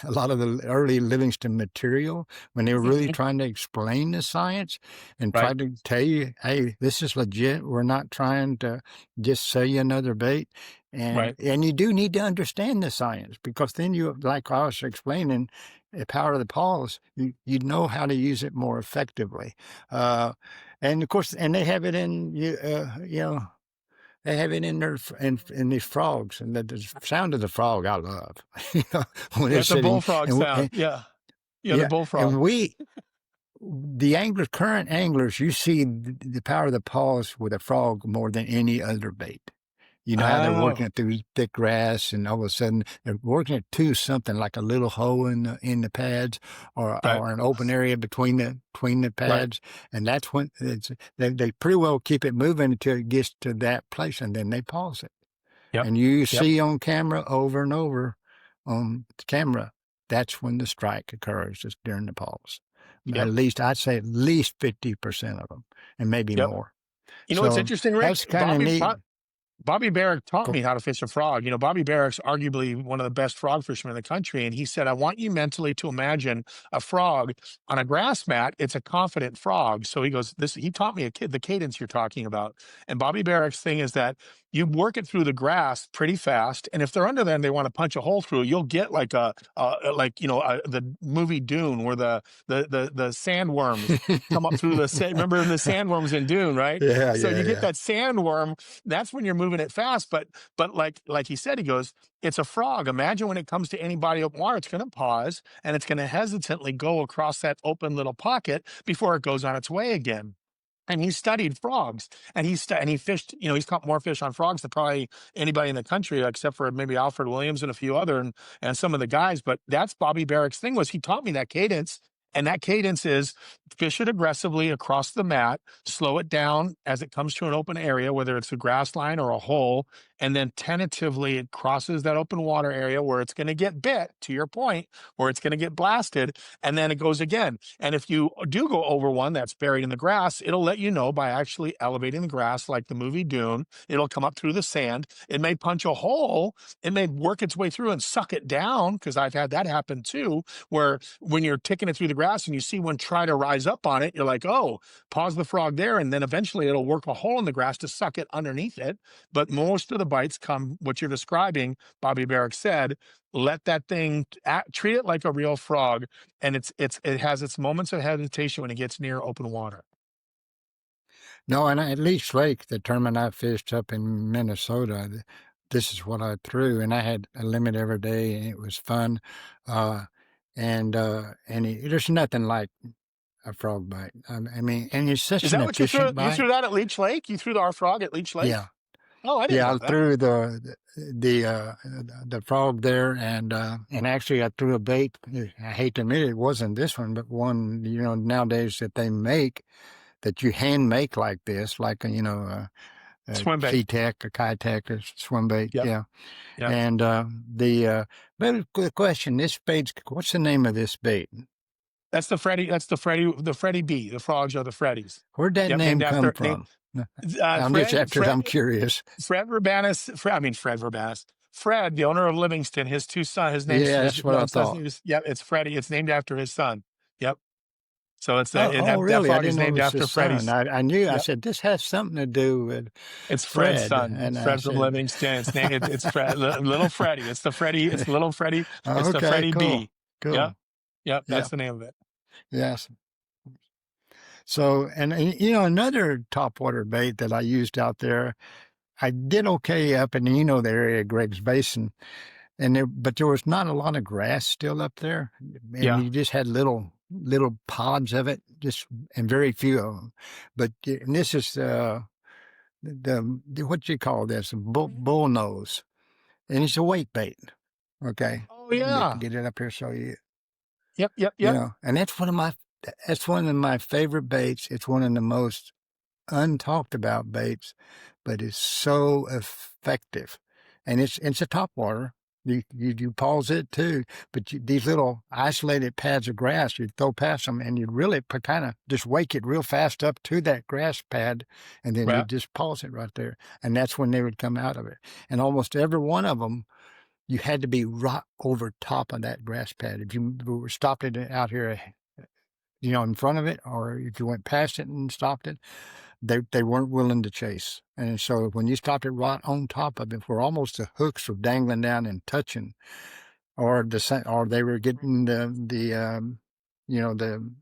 a lot of the early Livingston material when they were really trying to explain the science and try Right. to tell you, hey, this is legit. We're not trying to just sell you another bait. Right. And you do need to understand the science, because then you, like I was explaining, the power of the pause, you know how to use it more effectively. And of course, and they have it in, they have it in their, in these frogs, and the sound of the frog I love, when it's That's a sitting, bullfrog sound. Yeah. Yeah. The yeah, bullfrog. and the anglers, current anglers, you see the power of the pause with a frog more than any other bait. You know how they're working Oh, it through thick grass, and all of a sudden they're working it to something like a little hole in the pads, or right. an open area between the Right. pads, and that's when they pretty well keep it moving until it gets to that place, and then they pause it. Yep. And you Yep. see on camera over and over on camera, that's when the strike occurs, is during the pause. Yep. At least I'd say at least 50% of them, and maybe Yep. more. You know what's So interesting, Rick? that's kind of neat. Bobby Barrack taught Cool. me how to fish a frog. You know, Bobby Barrack's arguably one of the best frog fishermen in the country. And he said, I want you mentally to imagine a frog on a grass mat. It's a confident frog. So he goes, he taught me the cadence you're talking about. And Bobby Barrack's thing is that you work it through the grass pretty fast. And if they're under there and they want to punch a hole through, you'll get like the movie Dune, where the sandworms come up through remember the sandworms in Dune, right? Yeah, So you get yeah. that sandworm. That's when you're moving it fast. But like he said, he goes, it's a frog. Imagine when it comes to any body open water, it's going to pause and it's going to hesitantly go across that open little pocket before it goes on its way again. And he studied frogs, and he fished. You know, he's caught more fish on frogs than probably anybody in the country, except for maybe Alfred Williams and a few other and some of the guys. But that's Bobby Barrack's thing. Was he taught me that cadence. And that cadence is fish it aggressively across the mat, slow it down as it comes to an open area, whether it's a grass line or a hole, and then tentatively it crosses that open water area where it's going to get bit, to your point, where it's going to get blasted, and then it goes again. And if you do go over one that's buried in the grass, it'll let you know by actually elevating the grass, like the movie Dune. It'll come up through the sand. It may punch a hole. It may work its way through and suck it down, because I've had that happen too, where when you're taking it through the grass and you see one try to rise up on it, you're like, oh, pause the frog there, and then eventually it'll work a hole in the grass to suck it underneath it. But most of the bites come what you're describing. Bobby Barrack said, let that thing treat it like a real frog, and it has its moments of hesitation when it gets near open water. No, and at Leech Lake, the tournament I fished up in Minnesota, this is what I threw, and I had a limit every day, and it was fun. There's nothing like a frog bite. I mean, and it's such Is an that what you threw? efficient You bite. threw that at Leech Lake? You threw our frog at Leech Lake? Yeah, Oh, I didn't yeah. know I that. threw the frog there, and actually I threw a bait. I hate to admit it wasn't this one, but one nowadays that they make, that you hand make like this, like a Swim bait. C-Tech, a Kitech, or swim bait. Yep. Yeah. Yep. And but the question, this bait's, what's the name of this bait? That's the Freddy. That's the Freddy B. The frogs are the Freddies. Where'd that Yep. name Named come after from? I'm just Fred. after, I'm curious. Fred Urbanus. Fred Urbanus. Fred, the owner of Livingston, his two sons. His name's Yeah, his that's what I one son's thought. name is, yep. It's Freddie. It's named after his son. Yep. So it's Oh, that really? I frog is didn't know it named was after his son. Freddie's. I knew. I Yep. said this has something to do with It's Fred's Fred, son. and I Fred from said, Livingston. It's named. It's Fred. Little Freddie. It's the Freddie. It's little Freddie. It's the okay, Freddie cool, B. cool. Yep. Yep. Yeah, That's the name of it. yes. So, and another topwater bait that I used out there, I did okay up in the area, Greg's Basin, but there was not a lot of grass still up there, and Yeah. you just had little pods of it, and very few of them. But and this is the what you call this, bull nose. and it's a weight bait. Okay, Oh get yeah. get it up here so Yep. Yep. you Yep. know, and that's one of my favorite baits. It's one of the most untalked about baits, but it's so effective, and it's a topwater. You pause it too, but these little isolated pads of grass, you throw past them, and you really kind of just wake it real fast up to that grass pad, and then you Right. just pause it right there, and that's when they would come out of it. And almost every one of them, you had to be right over top of that grass pad. If you were stopped it out here, in front of it, or if you went past it and stopped it, they weren't willing to chase. And so when you stopped it right on top of it, where almost the hooks were dangling down and touching, or they were getting you know, the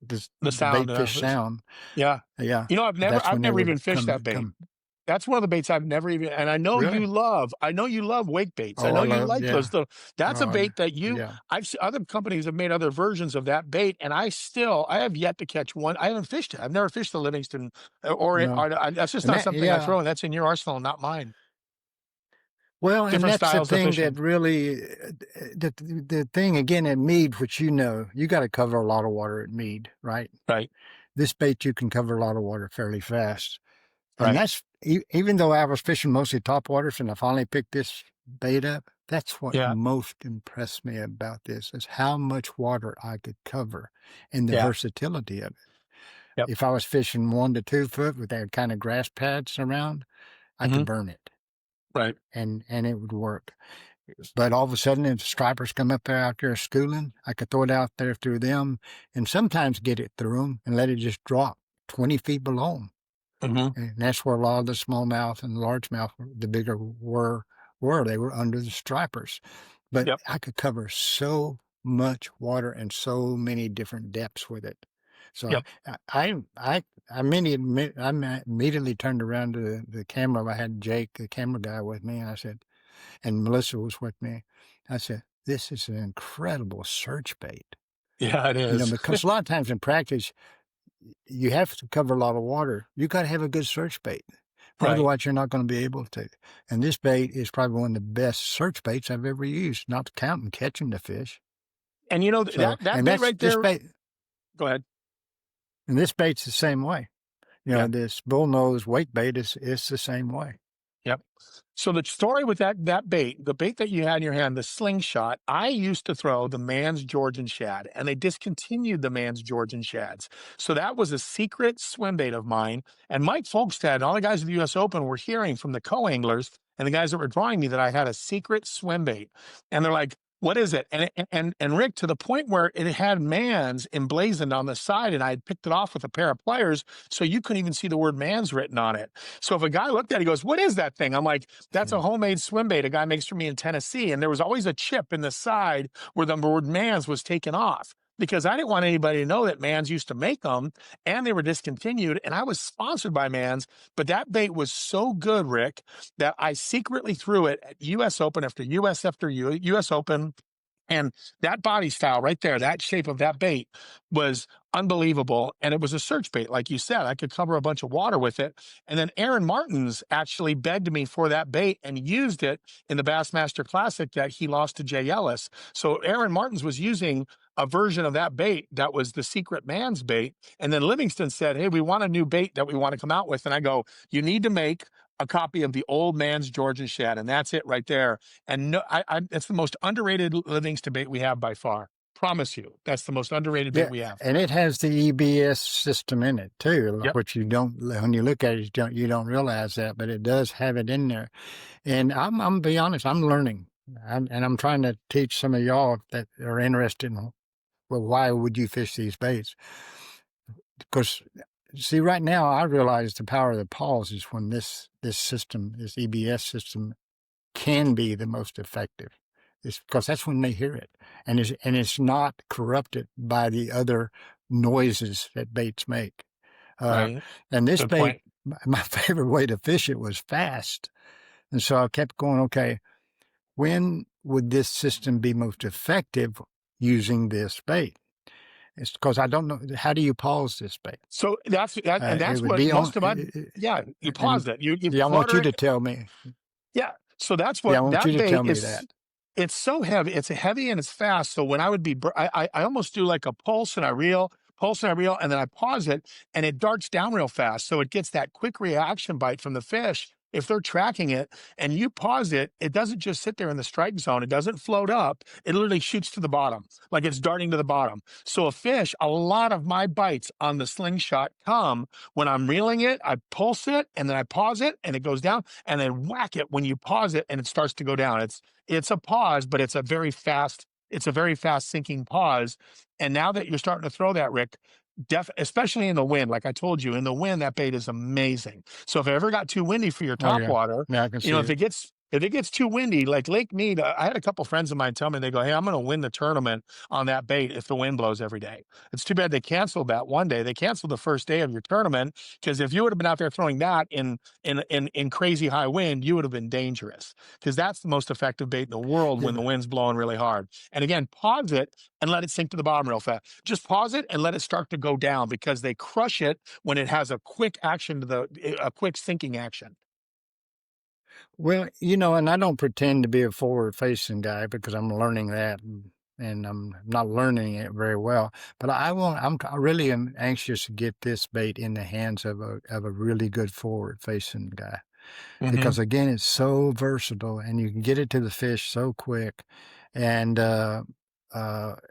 The the sound. bait fish sound. Yeah. Yeah, I've that's I've when they never would even fished that bait. come. That's one of the baits I've never even, and Really? I know you love wake baits. I Oh, know I you love, like those. yeah. That's a Oh, bait that yeah. I've seen other companies have made other versions of that bait, and I have yet to catch one. I haven't fished it. I've never fished the Livingston, No, that's just and not that, something I yeah. throw, and that's in your arsenal, not mine. Well, and Different that's the styles of thing fishing. that really, the thing again at Mead, which you got to cover a lot of water at Mead, right? Right. This bait, you can cover a lot of water fairly fast. And Right. that's, even though I was fishing mostly topwaters and I finally picked this bait up, that's what Yeah. most impressed me about this, is how much water I could cover and the Yeah. versatility of it. Yep. If I was fishing 1 to 2 foot with that kind of grass pads around, I Hmm. could burn it Right. and it would work. But all of a sudden, if the stripers come up there out there schooling, I could throw it out there through them and sometimes get it through them and let it just drop 20 feet below them. Hmm. And that's where a lot of the smallmouth and largemouth, the bigger were. They were under the stripers. But Yep. I could cover so much water and so many different depths with it. So Yep. I immediately turned around to the camera. I had Jake, the camera guy, with me, and I said, and Melissa was with me. I said, "This is an incredible search bait." Yeah, it is. Because a lot of times in practice, you have to cover a lot of water. You got to have a good search bait. Right. Otherwise, you're not going to be able to. And this bait is probably one of the best search baits I've ever used, not counting catching the fish. And So, that and bait that's right this there. bait, Go ahead. and this bait's the same way. Yeah. This bullnose wake bait is the same way. Yep. So the story with that bait, the bait that you had in your hand, the slingshot, I used to throw the man's Georgian shad, and they discontinued the man's Georgian shads. So that was a secret swim bait of mine. And Mike Folkstad and all the guys at the U.S. Open were hearing from the co-anglers and the guys that were drawing me that I had a secret swim bait. And they're like, what is it? And Rick, to the point where it had man's emblazoned on the side, and I had picked it off with a pair of pliers, so you couldn't even see the word man's written on it. So if a guy looked at it, he goes, what is that thing? I'm like, that's a homemade swim bait a guy makes for me in Tennessee. And there was always a chip in the side where the word man's was taken off, because I didn't want anybody to know that Man's used to make them, and they were discontinued. And I was sponsored by Man's, but that bait was so good, Rick, that I secretly threw it at U.S. Open after U.S. Open. And that body style right there, that shape of that bait was unbelievable. And it was a search bait. Like you said, I could cover a bunch of water with it. And then Aaron Martins actually begged me for that bait and used it in the Bassmaster Classic that he lost to Jay Ellis. So Aaron Martins was using a version of that bait that was the secret man's bait. And then Livingston said, hey, we want a new bait that we want to come out with. And I go, you need to make a copy of the old man's Georgian shad. And that's it right there. And no, it's the most underrated Livingston bait we have by far. Promise you, that's the most underrated bait Yeah, we have. and it has the EBS system in it too, Yep. which you don't, when you look at it, you don't realize that, but it does have it in there. And I'm gonna be honest, I'm learning, and I'm trying to teach some of y'all that are interested in, well, why would you fish these baits? Because see, right now I realize the power of the pause is when this system, this EBS system, can be the most effective. It's because that's when they hear it, and it's not corrupted by the other noises that baits make. Right. And this Good bait, point. my favorite way to fish it was fast, and so I kept going. Okay, when would this system be most effective using this bait? It's because I don't know. How do you pause this bait? So that's It that's would what be on, most of my, yeah, you and paused it. You yeah, I want you flutter to it. tell me. Yeah. So that's Yeah, I what want you that to bait tell me is. that. It's so heavy. It's heavy and it's fast. So when I would be, I almost do like a pulse and I reel, and then I pause it and it darts down real fast. So it gets that quick reaction bite from the fish. If they're tracking it and you pause it, it doesn't just sit there in the strike zone. It doesn't float up. It literally shoots to the bottom, like it's darting to the bottom. So a lot of my bites on the slingshot come when I'm reeling it. I pulse it and then I pause it and it goes down, and then whack it when you pause it and it starts to go down. It's a pause, but it's a very fast sinking pause. And now that you're starting to throw that, Rick, especially in the wind, like I told you, in the wind, that bait is amazing. So if it ever got too windy for your Oh top yeah, water, yeah, I can you know, see it. if it gets too windy, like Lake Mead, I had a couple friends of mine tell me, they go, "Hey, I'm going to win the tournament on that bait if the wind blows every day." It's too bad they canceled that one day. They canceled the first day of your tournament, because if you would have been out there throwing that in crazy high wind, you would have been dangerous, because that's the most effective bait in the world when the Yeah. wind's blowing really hard. And again, pause it and let it sink to the bottom real fast. Just pause it and let it start to go down, because they crush it when it has a quick action a quick sinking action. Well, and I don't pretend to be a forward-facing guy because I'm learning that, and I'm not learning it very well. But I really am anxious to get this bait in the hands of a really good forward-facing guy, Mm-hmm. because again, it's so versatile and you can get it to the fish so quick, and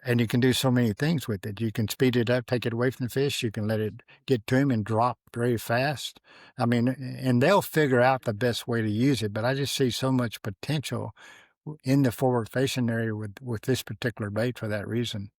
and you can do so many things with it. You can speed it up, take it away from the fish. You can let it get to him and drop very fast. I mean, and they'll figure out the best way to use it. But I just see so much potential in the forward-facing area with this particular bait for that reason.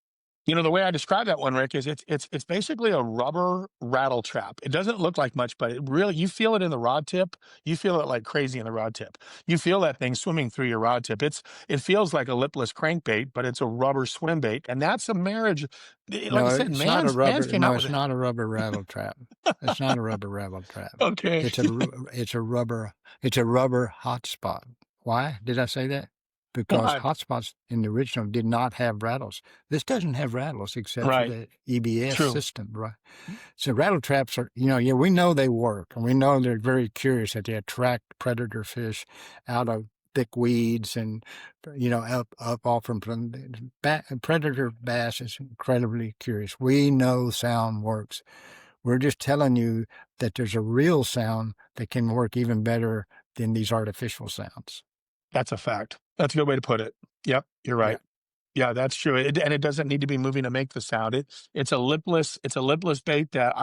You know, the way I describe that one, Rick, is it's basically a rubber rattle trap. It doesn't look like much, but it really, you feel it in the rod tip. You feel it like crazy in the rod tip. You feel that thing swimming through your rod tip. It feels like a lipless crankbait, but it's a rubber swim bait, and that's a marriage. Like I No, said, it's not a man's rubber. came No, out with it's it. not a rubber rattle trap. It's not a rubber rattle trap. Okay. It's a rubber. It's a rubber hotspot. Why did I say that? Because Why? hotspots in the original did not have rattles. This doesn't have rattles except for Right. the EBS True. system, right? So rattle traps are, yeah, we know they work, and we know they're very curious that they attract predator fish out of thick weeds and, up off from predator bass is incredibly curious. We know sound works. We're just telling you that there's a real sound that can work even better than these artificial sounds. That's a fact. That's a good way to put it. Yep, you're Yeah. right. Yeah, that's true. And it doesn't need to be moving to make the sound. It's a lipless bait that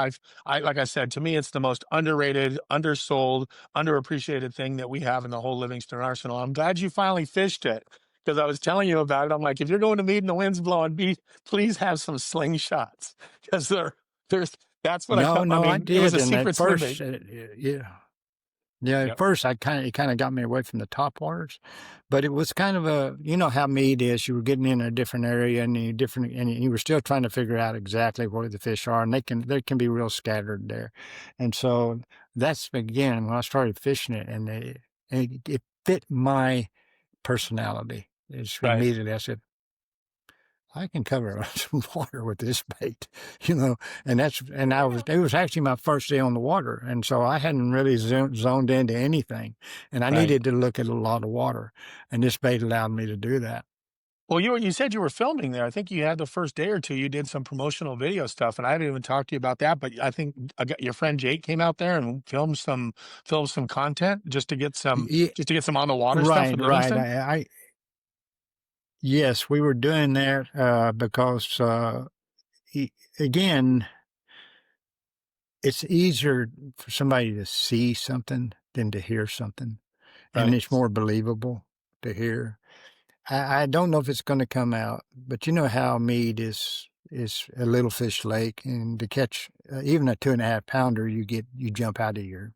like I said, to me, it's the most underrated, undersold, underappreciated thing that we have in the whole Livingston arsenal. I'm glad you finally fished it, because I was telling you about it. I'm like, if you're going to meet and the wind's blowing, please have some slingshots, because there's that's what No, I it was did. a And at secret swim bait. first, yeah. Yeah, at Yep. first it kind of got me away from the top waters, but it was kind of how mead is. You were getting in a different area and you were still trying to figure out exactly where the fish are, and they can be real scattered there. And so that's again when I started fishing it, and it fit my personality. It's Right. immediately I said, I can cover some water with this bait, and it was actually my first day on the water. And so I hadn't really zoned into anything, and I Right. needed to look at a lot of water, and this bait allowed me to do that. Well, you said you were filming there. I think you had the first day or two, you did some promotional video stuff, and I didn't even talk to you about that. But I think your friend Jake came out there and filmed some content Yeah, just to get some on the water stuff right, with right. Livingston. Yes, we were doing that, because, again, it's easier for somebody to see something than to hear something, and Right. it's more believable to hear. I don't know if it's going to come out, but you know how mead is a little fish lake, and to catch even a 2.5 pounder, you jump out of your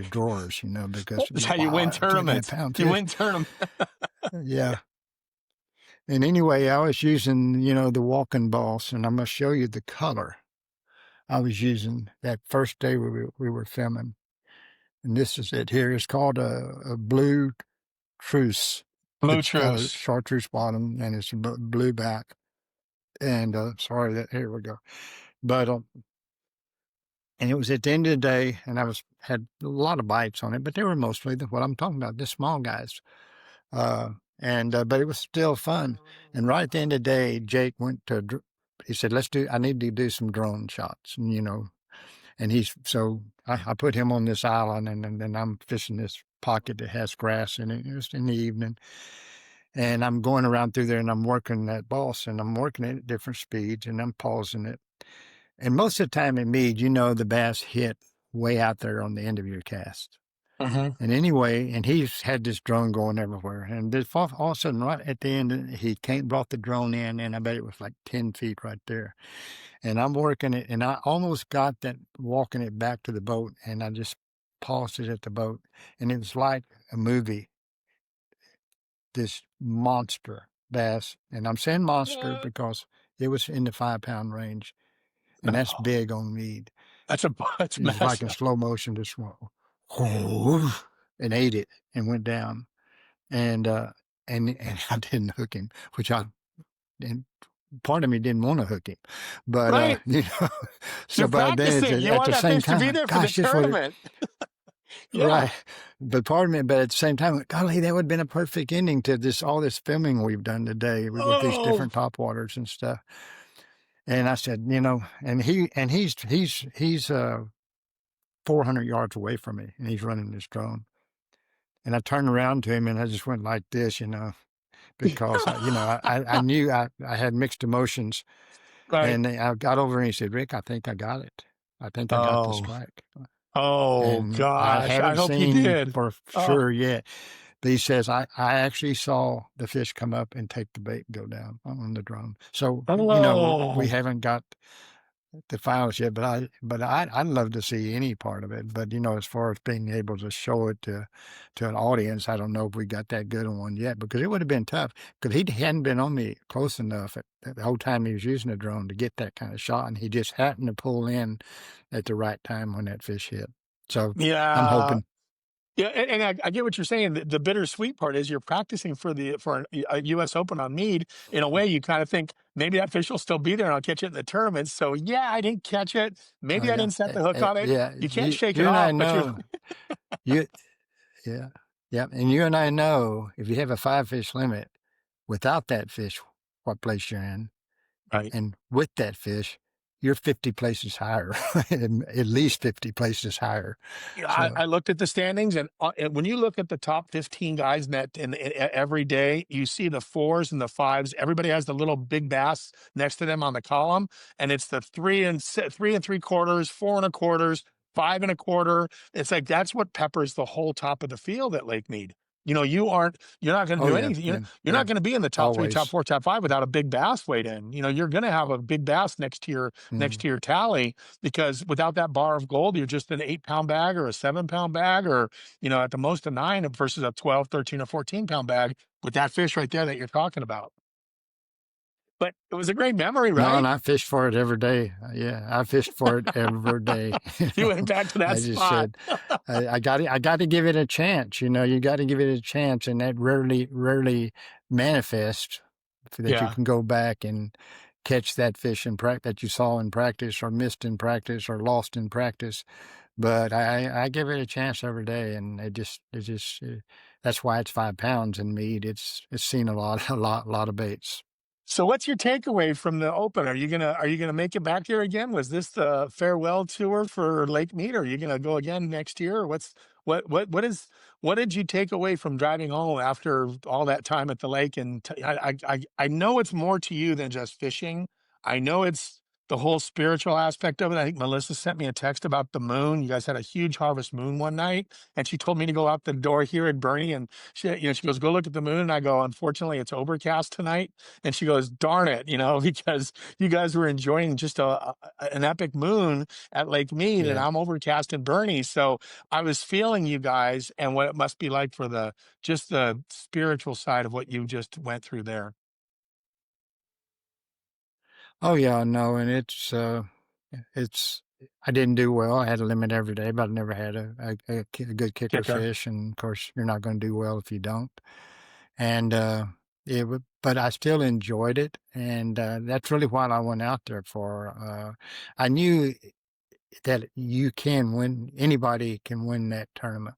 drawers, because That's how you win wow, a 2.5 tournaments. pound You fish. win tournaments. Yeah. And anyway, I was using the walking boss, and I'm going to show you the color I was using that first day we were filming. And this is it here. It's called a blue truce. Blue It's got a Truce. chartreuse bottom and it's a blue back. And sorry that here we go. But And it was at the end of the day, and had a lot of bites on it, but they were mostly what I'm talking about, the small guys. But it was still fun. And right at the end of the day, Jake went to, he said, I need to do some drone shots, and so I put him on this island, and then I'm fishing this pocket that has grass in it. It was in the evening. And I'm going around through there and I'm working that boss and I'm working it at different speeds and I'm pausing it. And most of the time in Mead, the bass hit way out there on the end of your cast. Mm-hmm. And anyway, and he's had this drone going everywhere. And all of a sudden, right at the end, he brought the drone in, and I bet it was like 10 feet right there. And I'm working it, and I almost got that, walking it back to the boat, and I just paused it at the boat. And it was like a movie, this monster bass. And I'm saying monster because it was in the 5-pound range. And that's big on Mead. That's It was like in massive. slow motion, just and ate it and went down. And I didn't hook him, and part of me didn't want to hook him, but Right. so You're but then practicing. You at want the that same fish to be time, there for the gosh, this would tournament. Yeah. right. But at the same time, golly, that would have been a perfect ending to all this filming we've done today with these Oh, different topwaters and stuff. And I said, and he's 400 yards away from me, and he's running this drone. And I turned around to him, and I just went like this, because I knew I had mixed emotions. right. And I got over and he said, Rick, I think I got it. I think I got the Oh, strike. oh And I gosh. I haven't hope you seen did. for Oh, sure yet. But he says, I actually saw the fish come up and take the bait and go down on the drone. So, we oh, haven't got the finals yet, but I'd love to see any part of it. But as far as being able to show it to an audience, I don't know if we got that good on one yet, because it would have been tough, because he hadn't been on me close enough the whole time he was using the drone to get that kind of shot, and he just happened to pull in at the right time when that fish hit. So I'm yeah. hoping. Yeah, and I get what you're saying. The bittersweet part is you're practicing for a U.S. Open on Mead. In a way, you kind of think maybe that fish will still be there and I'll catch it in the tournament. So yeah, I didn't catch it. Maybe I Yeah, didn't set the hook on it. yeah. You can't shake You it and I off, but you're know you. Yeah, yeah, and you and I know if you have a 5-fish limit, without that fish, what place you're in. right. And with that fish, you're 50 places higher, at least 50 places higher. Yeah, So, I looked at the standings, and when you look at the top 15 guys net every day, you see the 4s and the 5s. Everybody has the little big bass next to them on the column, and it's the 3 3/4, 4 1/4, 5 1/4. It's like that's what peppers the whole top of the field at Lake Mead. You're not going to oh do yeah, anything. yeah, You're yeah, not going to be in the top 3, top always. 4, top 5 without a big bass weighed in. You're going to have a big bass next Mm. to your tally, because without that bar of gold, you're just an 8-pound bag or a 7-pound bag, or, at the most a 9 versus a 12, 13, or 14-pound bag with that fish right there that you're talking about. But it was a great memory, No, and right? I fish for it every day. Yeah, I fished for it every day. You went back to that I just spot. said, I got to give it a chance. You got to give it a chance, and that rarely manifests, so that you Yeah. can go back and catch that fish in practice that you saw in practice, or missed in practice, or lost in practice. But I give it a chance every day, and that's why it's 5 pounds in meat. It's seen a lot of baits. So what's your takeaway from the Open? Are you gonna make it back here again? Was this the farewell tour for Lake Mead? Or are you gonna go again next year? Or what did you take away from driving home after all that time at the lake? And I know it's more to you than just fishing. I know it's the whole spiritual aspect of it. I think Melissa sent me a text about the moon. You guys had a huge harvest moon one night, and she told me to go out the door here at Bernie, and she goes, go look at the moon. And I go, unfortunately, it's overcast tonight. And she goes, darn it, because you guys were enjoying just an epic moon at Lake Mead, and Yeah. I'm overcast in Bernie. So I was feeling you guys and what it must be like for just the spiritual side of what you just went through there. Oh yeah, no, and it's I didn't do well. I had a limit every day, but I never had a good kicker Kicker. fish, and of course you're not going to do well if you don't. And but I still enjoyed it, and that's really what I went out there for. I knew that you can win. Anybody can win that tournament.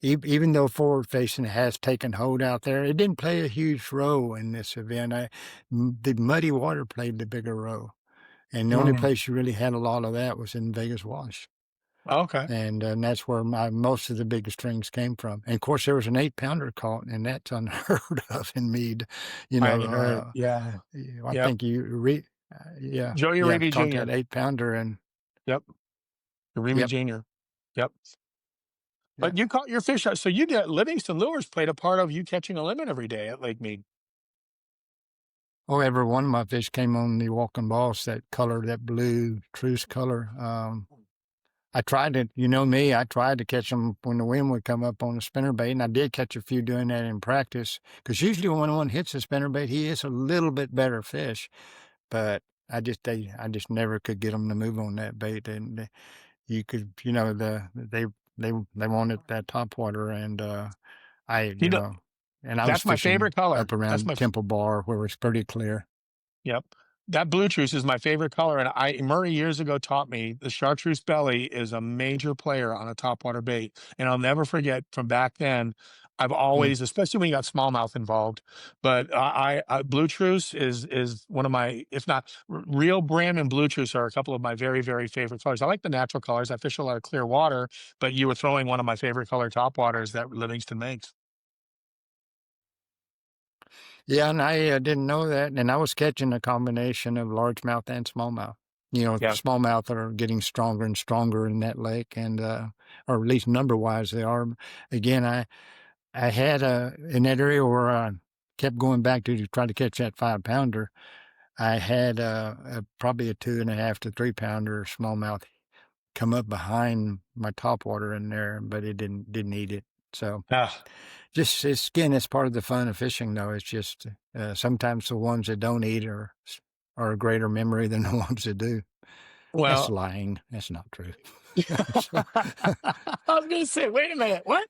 Even though forward facing has taken hold out there, it didn't play a huge role in this event. The muddy water played the bigger role. And the only Mm, place you really had a lot of that was in Vegas Wash. okay. And that's where most of the biggest strings came from. And of course, there was an 8-pounder caught, and that's unheard of in Mead. You I know, hadn't heard. Yeah. I Yep. think yeah, Joey yeah, Uribe caught that Jr. 8-pounder, and Yep. Uribe yep, Jr. Yep. yeah. But you caught your fish. So you did Livingston Lures played a part of you catching a limit every day at Lake Mead. Oh, every one of my fish came on the walking boss, that color, that blue truce color. I tried to, you know me, I tried to catch them when the wind would come up on the spinnerbait, and I did catch a few doing that in practice. Because usually when one hits a spinnerbait, he is a little bit better fish, but I just never could get them to move on that bait. And you could, they wanted that top water, and You know, I was that's my fishing favorite color. up That's around my Temple Bar where it's pretty clear. Yep. That blue truce is my favorite color, and Murray years ago taught me the chartreuse belly is a major player on a topwater bait, and I'll never forget from back then. I've Mm. always, especially when you got smallmouth involved, but blue truce is one of my, if not real brand and blue truce are a couple of my very very favorite colors. I like the natural colors. I fish a lot of clear water, but you were throwing one of my favorite color topwaters that Livingston makes. Yeah, and I didn't know that, and I was catching a combination of largemouth and smallmouth. You know, Yeah. smallmouth are getting stronger and stronger in that lake, and or at least number-wise they are. Again, I had in that area where I kept going back to try to catch that 5-pounder. I had probably a 2.5 to 3-pounder smallmouth come up behind my topwater in there, but it didn't eat it. So Ah, just again, it's part of the fun of fishing, though. It's just sometimes the ones that don't eat are a greater memory than the ones that do. That's well, lying. That's not true. So, I was gonna say, wait a minute, what?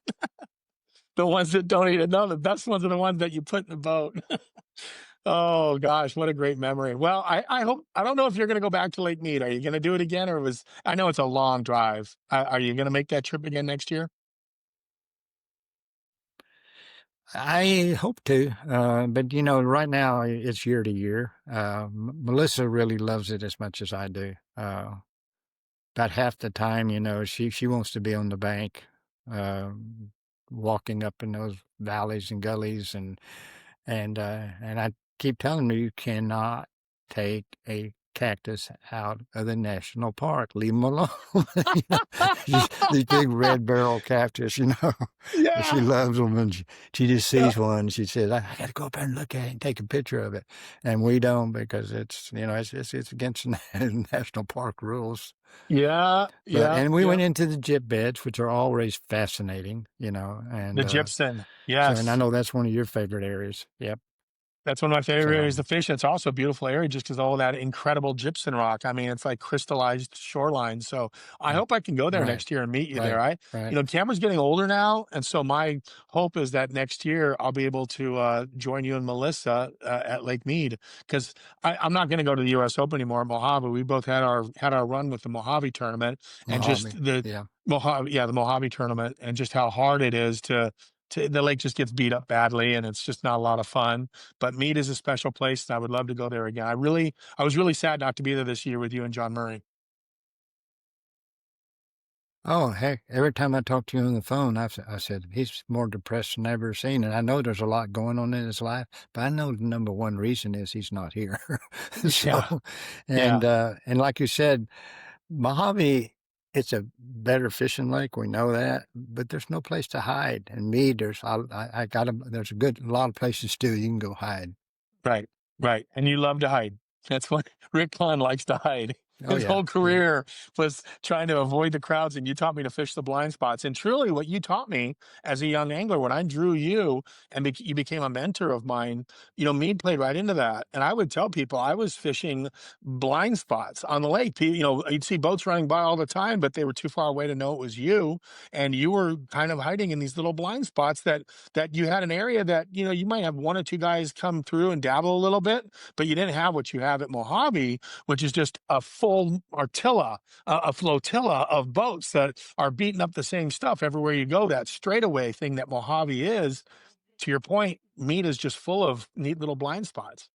The ones that don't eat it. No, the best ones are the ones that you put in the boat. Oh gosh, what a great memory. Well, I hope I don't know if you're gonna go back to Lake Mead. Are you gonna do it again, or was I know it's a long drive. Are you gonna make that trip again next year? I hope to, but right now it's year to year. Melissa really loves it as much as I do. About half the time, she wants to be on the bank, uh, walking up in those valleys and gullies, and I keep telling her you cannot take a cactus out of the national park. Leave them alone. you know, these big red barrel cactus, she Yeah. loves them, and she just Yeah. sees one. She says, "I got to go up there and look at it and take a picture of it," and we don't because it's against the national park rules. Yeah. But Yeah. and we Yeah. went into the gyp beds, which are always fascinating, The and gypsum. and I Yes. know that's one of your favorite areas. Yep. That's one of my favorite So areas to fish. It's also a beautiful area just because all that incredible gypsum rock. I mean, it's like crystallized shoreline. So I mm, hope I can go there right, next year and meet you there. right, right. Cameron's getting older now, and so my hope is that next year I'll be able to join you and Melissa at Lake Mead because I'm not going to go to the U.S. Open anymore at Mojave. We both had our run with the Mojave tournament and just Mojave. the Yeah. Mojave, yeah, the Mojave tournament, and just how hard it is to the lake just gets beat up badly and it's just not a lot of fun. But Mead is a special place, and I would love to go there again. I was really sad not to be there this year with you and John Murray. Oh, heck, every time I talk to you on the phone, I said, he's more depressed than I've ever seen. And I know there's a lot going on in his life, but I know the number one reason is he's not here. Yeah, So, yeah, and like you said, Mojave, it's a better fishing lake. We know that, but there's no place to hide. And me, there's a lot of places too. You can go hide. right, right. And you love to hide. That's what Rick Clunn likes to hide. Oh His yeah. whole Yeah. career was trying to avoid the crowds, and you taught me to fish the blind spots. And truly, what you taught me as a young angler, when I drew you and you became a mentor of mine, Mead played right into that. And I would tell people I was fishing blind spots on the lake. You'd see boats running by all the time, but they were too far away to know it was you. And you were kind of hiding in these little blind spots that you had an area that you might have one or two guys come through and dabble a little bit, but you didn't have what you have at Mojave, which is just a full whole artilla, a flotilla of boats that are beating up the same stuff everywhere you go. That straightaway thing that Mojave is, to your point, meat is just full of neat little blind spots.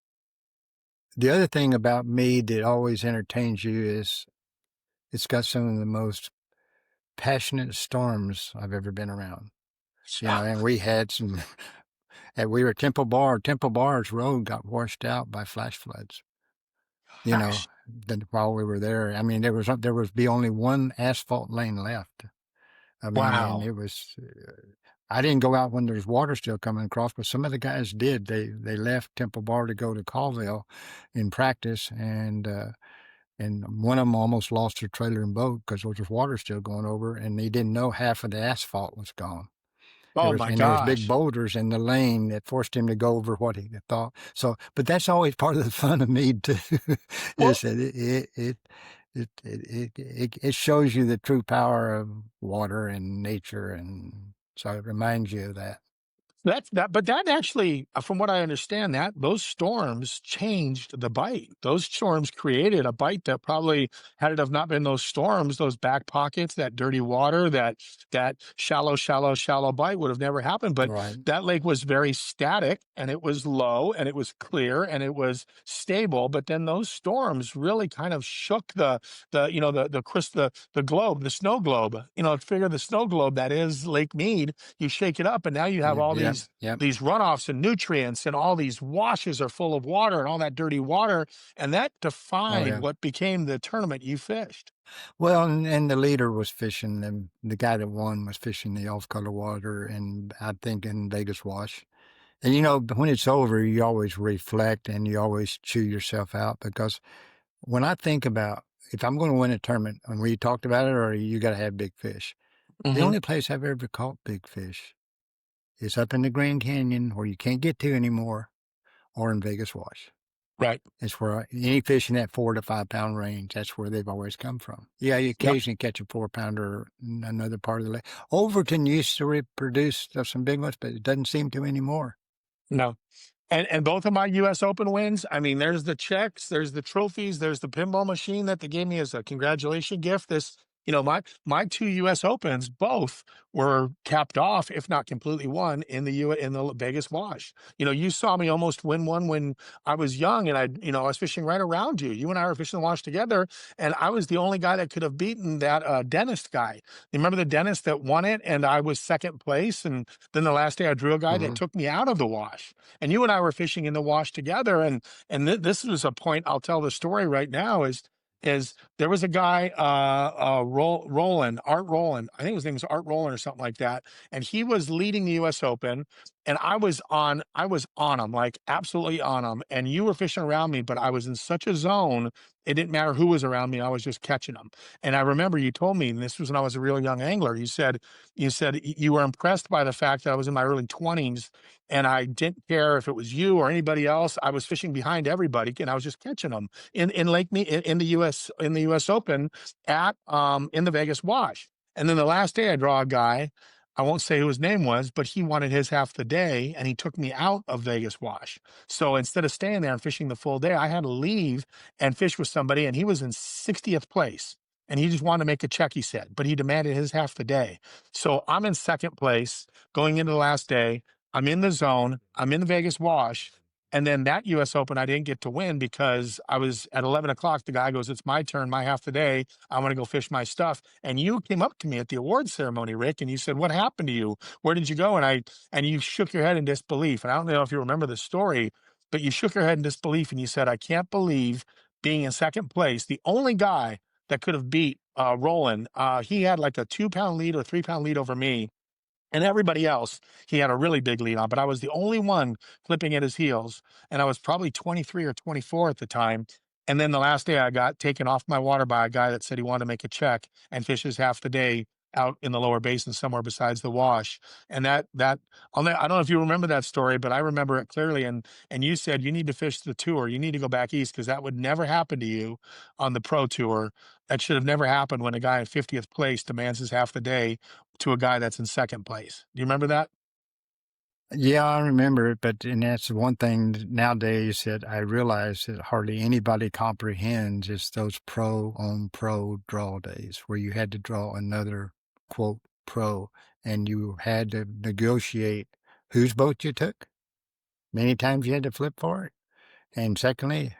The other thing about mead that always entertains you is it's got some of the most passionate storms I've ever been around. And we had some, and we were at Temple Bar. Temple Bar's road got washed out by flash floods. Gosh, While we were there, I mean, there was be only one asphalt lane left. I mean, and wow. it was. I didn't go out when there's water still coming across, but some of the guys did. They left Temple Bar to go to Colville in practice, and one of them almost lost their trailer and boat because there was water still going over, and they didn't know half of the asphalt was gone. Oh my There was big gosh. boulders in the lane that forced him to go over what he thought. So, but that's always part of the fun of me too, Well, is that it shows you the true power of water and nature, and so it reminds you of that. but that actually, from what I understand, that those storms changed the bite. Those storms created a bite that probably, had it have not been those storms, those back pockets, that dirty water, that shallow bite would have never happened. But Right. that lake was very static, and it was low, and it was clear, and it was stable. But then those storms really kind of shook the globe, the snow globe. Figure the snow globe that is Lake Mead. You shake it up, and now you have Yeah. all Yep. Yep. these runoffs and nutrients, and all these washes are full of water and all that dirty water, and that Oh defined yeah. what became the tournament you fished. Well, and the leader was fishing, and the guy that won was fishing the off-color water, and I think in Vegas wash. And when it's over, you always reflect and you always chew yourself out, because when I think about if I'm going to win a tournament, and we talked about it, or you got to have big fish. The Hmm. only place I've ever caught big fish is up in the Grand Canyon where you can't get to anymore, or in Vegas wash. Right. It's where any fish in that 4 to 5 pound range, that's where they've always come from. Yeah, you Yep. occasionally catch a 4 pounder in another part of the lake. Overton used to reproduce some big ones, but it doesn't seem to anymore. No. And both of my US Open wins, I mean, there's the checks, there's the trophies, there's the pinball machine that they gave me as a congratulation gift. My two US Opens both were capped off, if not completely won, in the Vegas wash. You saw me almost win one when I was young, and I was fishing right around you. You and I were fishing the wash together, and I was the only guy that could have beaten that dentist guy. You remember the dentist that won it, and I was second place, and then the last day I drew a guy that Hmm. took me out of the wash. And you and I were fishing in the wash together, and this was a point I'll tell the story right now. Is there was a guy, Roland, Art Roland, I think his name was Art Roland or something like that, and he was leading the US Open, and I was on him, like absolutely on him, and you were fishing around me, but I was in such a zone, it didn't matter who was around me, I was just catching them. And I remember you told me, and this was when I was a real young angler, you said you were impressed by the fact that I was in my early 20s, and I didn't care if it was you or anybody else. I was fishing behind everybody, and I was just catching them in Lake Me in the US Open at in the Vegas wash. And then the last day I draw a guy, I won't say who his name was, but he wanted his half the day, and he took me out of Vegas wash. So instead of staying there and fishing the full day, I had to leave and fish with somebody, and he was in 60th place. And he just wanted to make a check, he said, but he demanded his half the day. So I'm in second place going into the last day. I'm in the zone. I'm in the Vegas wash. And then that US Open, I didn't get to win because I was at 11 o'clock. The guy goes, "It's my turn, my half the day. I want to go fish my stuff." And you came up to me at the awards ceremony, Rick, and you said, "What happened to you? Where did you go?" And you shook your head in disbelief. And I don't know if you remember the story, but you shook your head in disbelief and you said, "I can't believe being in second place, the only guy that could have beat Roland. He had like a 2 pound lead or 3 pound lead over me, and everybody else, he had a really big lead on, but I was the only one clipping at his heels, and I was probably 23 or 24 at the time. And then the last day I got taken off my water by a guy that said he wanted to make a check and fishes half the day out in the lower basin somewhere besides the wash. And I don't know if you remember that story, but I remember it clearly. And you said you need to fish the tour. You need to go back east because that would never happen to you on the pro tour. That should have never happened when a guy in 50th place demands his half the day to a guy that's in second place. Do you remember that? Yeah, I remember it, and that's the one thing nowadays that I realize that hardly anybody comprehends is those pro on pro draw days where you had to draw another quote pro and you had to negotiate whose boat you took. Many times you had to flip for it. And secondly,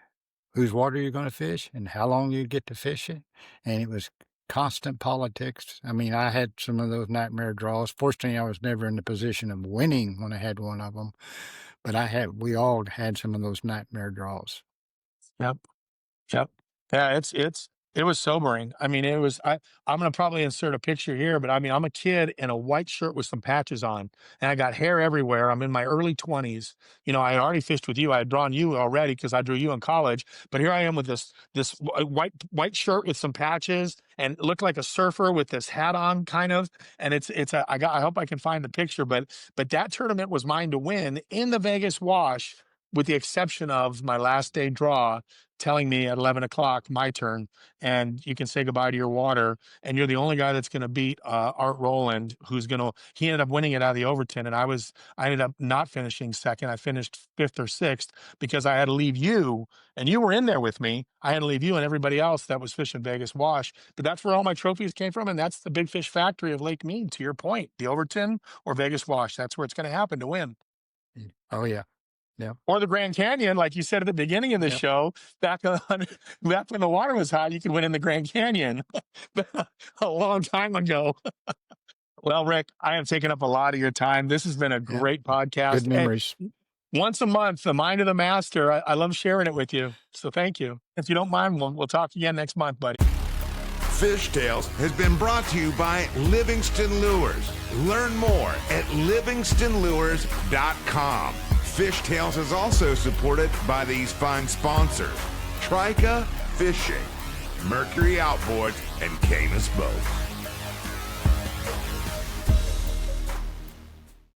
whose water you're going to fish and how long you get to fish it. And it was constant politics. I mean, I had some of those nightmare draws. Fortunately, I was never in the position of winning when I had one of them, but we all had some of those nightmare draws. Yep. Yep. Yeah, it was sobering. I mean, I'm gonna probably insert a picture here, but I mean, I'm a kid in a white shirt with some patches on, and I got hair everywhere. I'm in my early 20s. You know, I had already fished with you. I had drawn you already because I drew you in college. But here I am with this white shirt with some patches and look like a surfer with this hat on, kind of. And I hope I can find the picture, but that tournament was mine to win in the Vegas wash, with the exception of my last day draw telling me at 11 o'clock, my turn, and you can say goodbye to your water. And you're the only guy that's going to beat Art Roland, he ended up winning it out of the Overton. And I ended up not finishing second. I finished fifth or sixth because I had to leave you, and you were in there with me. I had to leave you and everybody else that was fishing Vegas Wash. But that's where all my trophies came from. And that's the big fish factory of Lake Mead, to your point, the Overton or Vegas Wash. That's where it's going to happen to win. Oh, yeah. Yeah. Or the Grand Canyon, like you said at the beginning of the show, back when the water was hot, you could win in the Grand Canyon a long time ago. Well, Rick, I have taken up a lot of your time. This has been a great podcast. Good memories. Hey, once a month, the Mind of the Master. I love sharing it with you. So thank you. If you don't mind, we'll talk again next month, buddy. Fish Tales has been brought to you by Livingston Lures. Learn more at livingstonlures.com. Fish Tales is also supported by these fine sponsors: Trika Fishing, Mercury Outboards, and Canis Boats.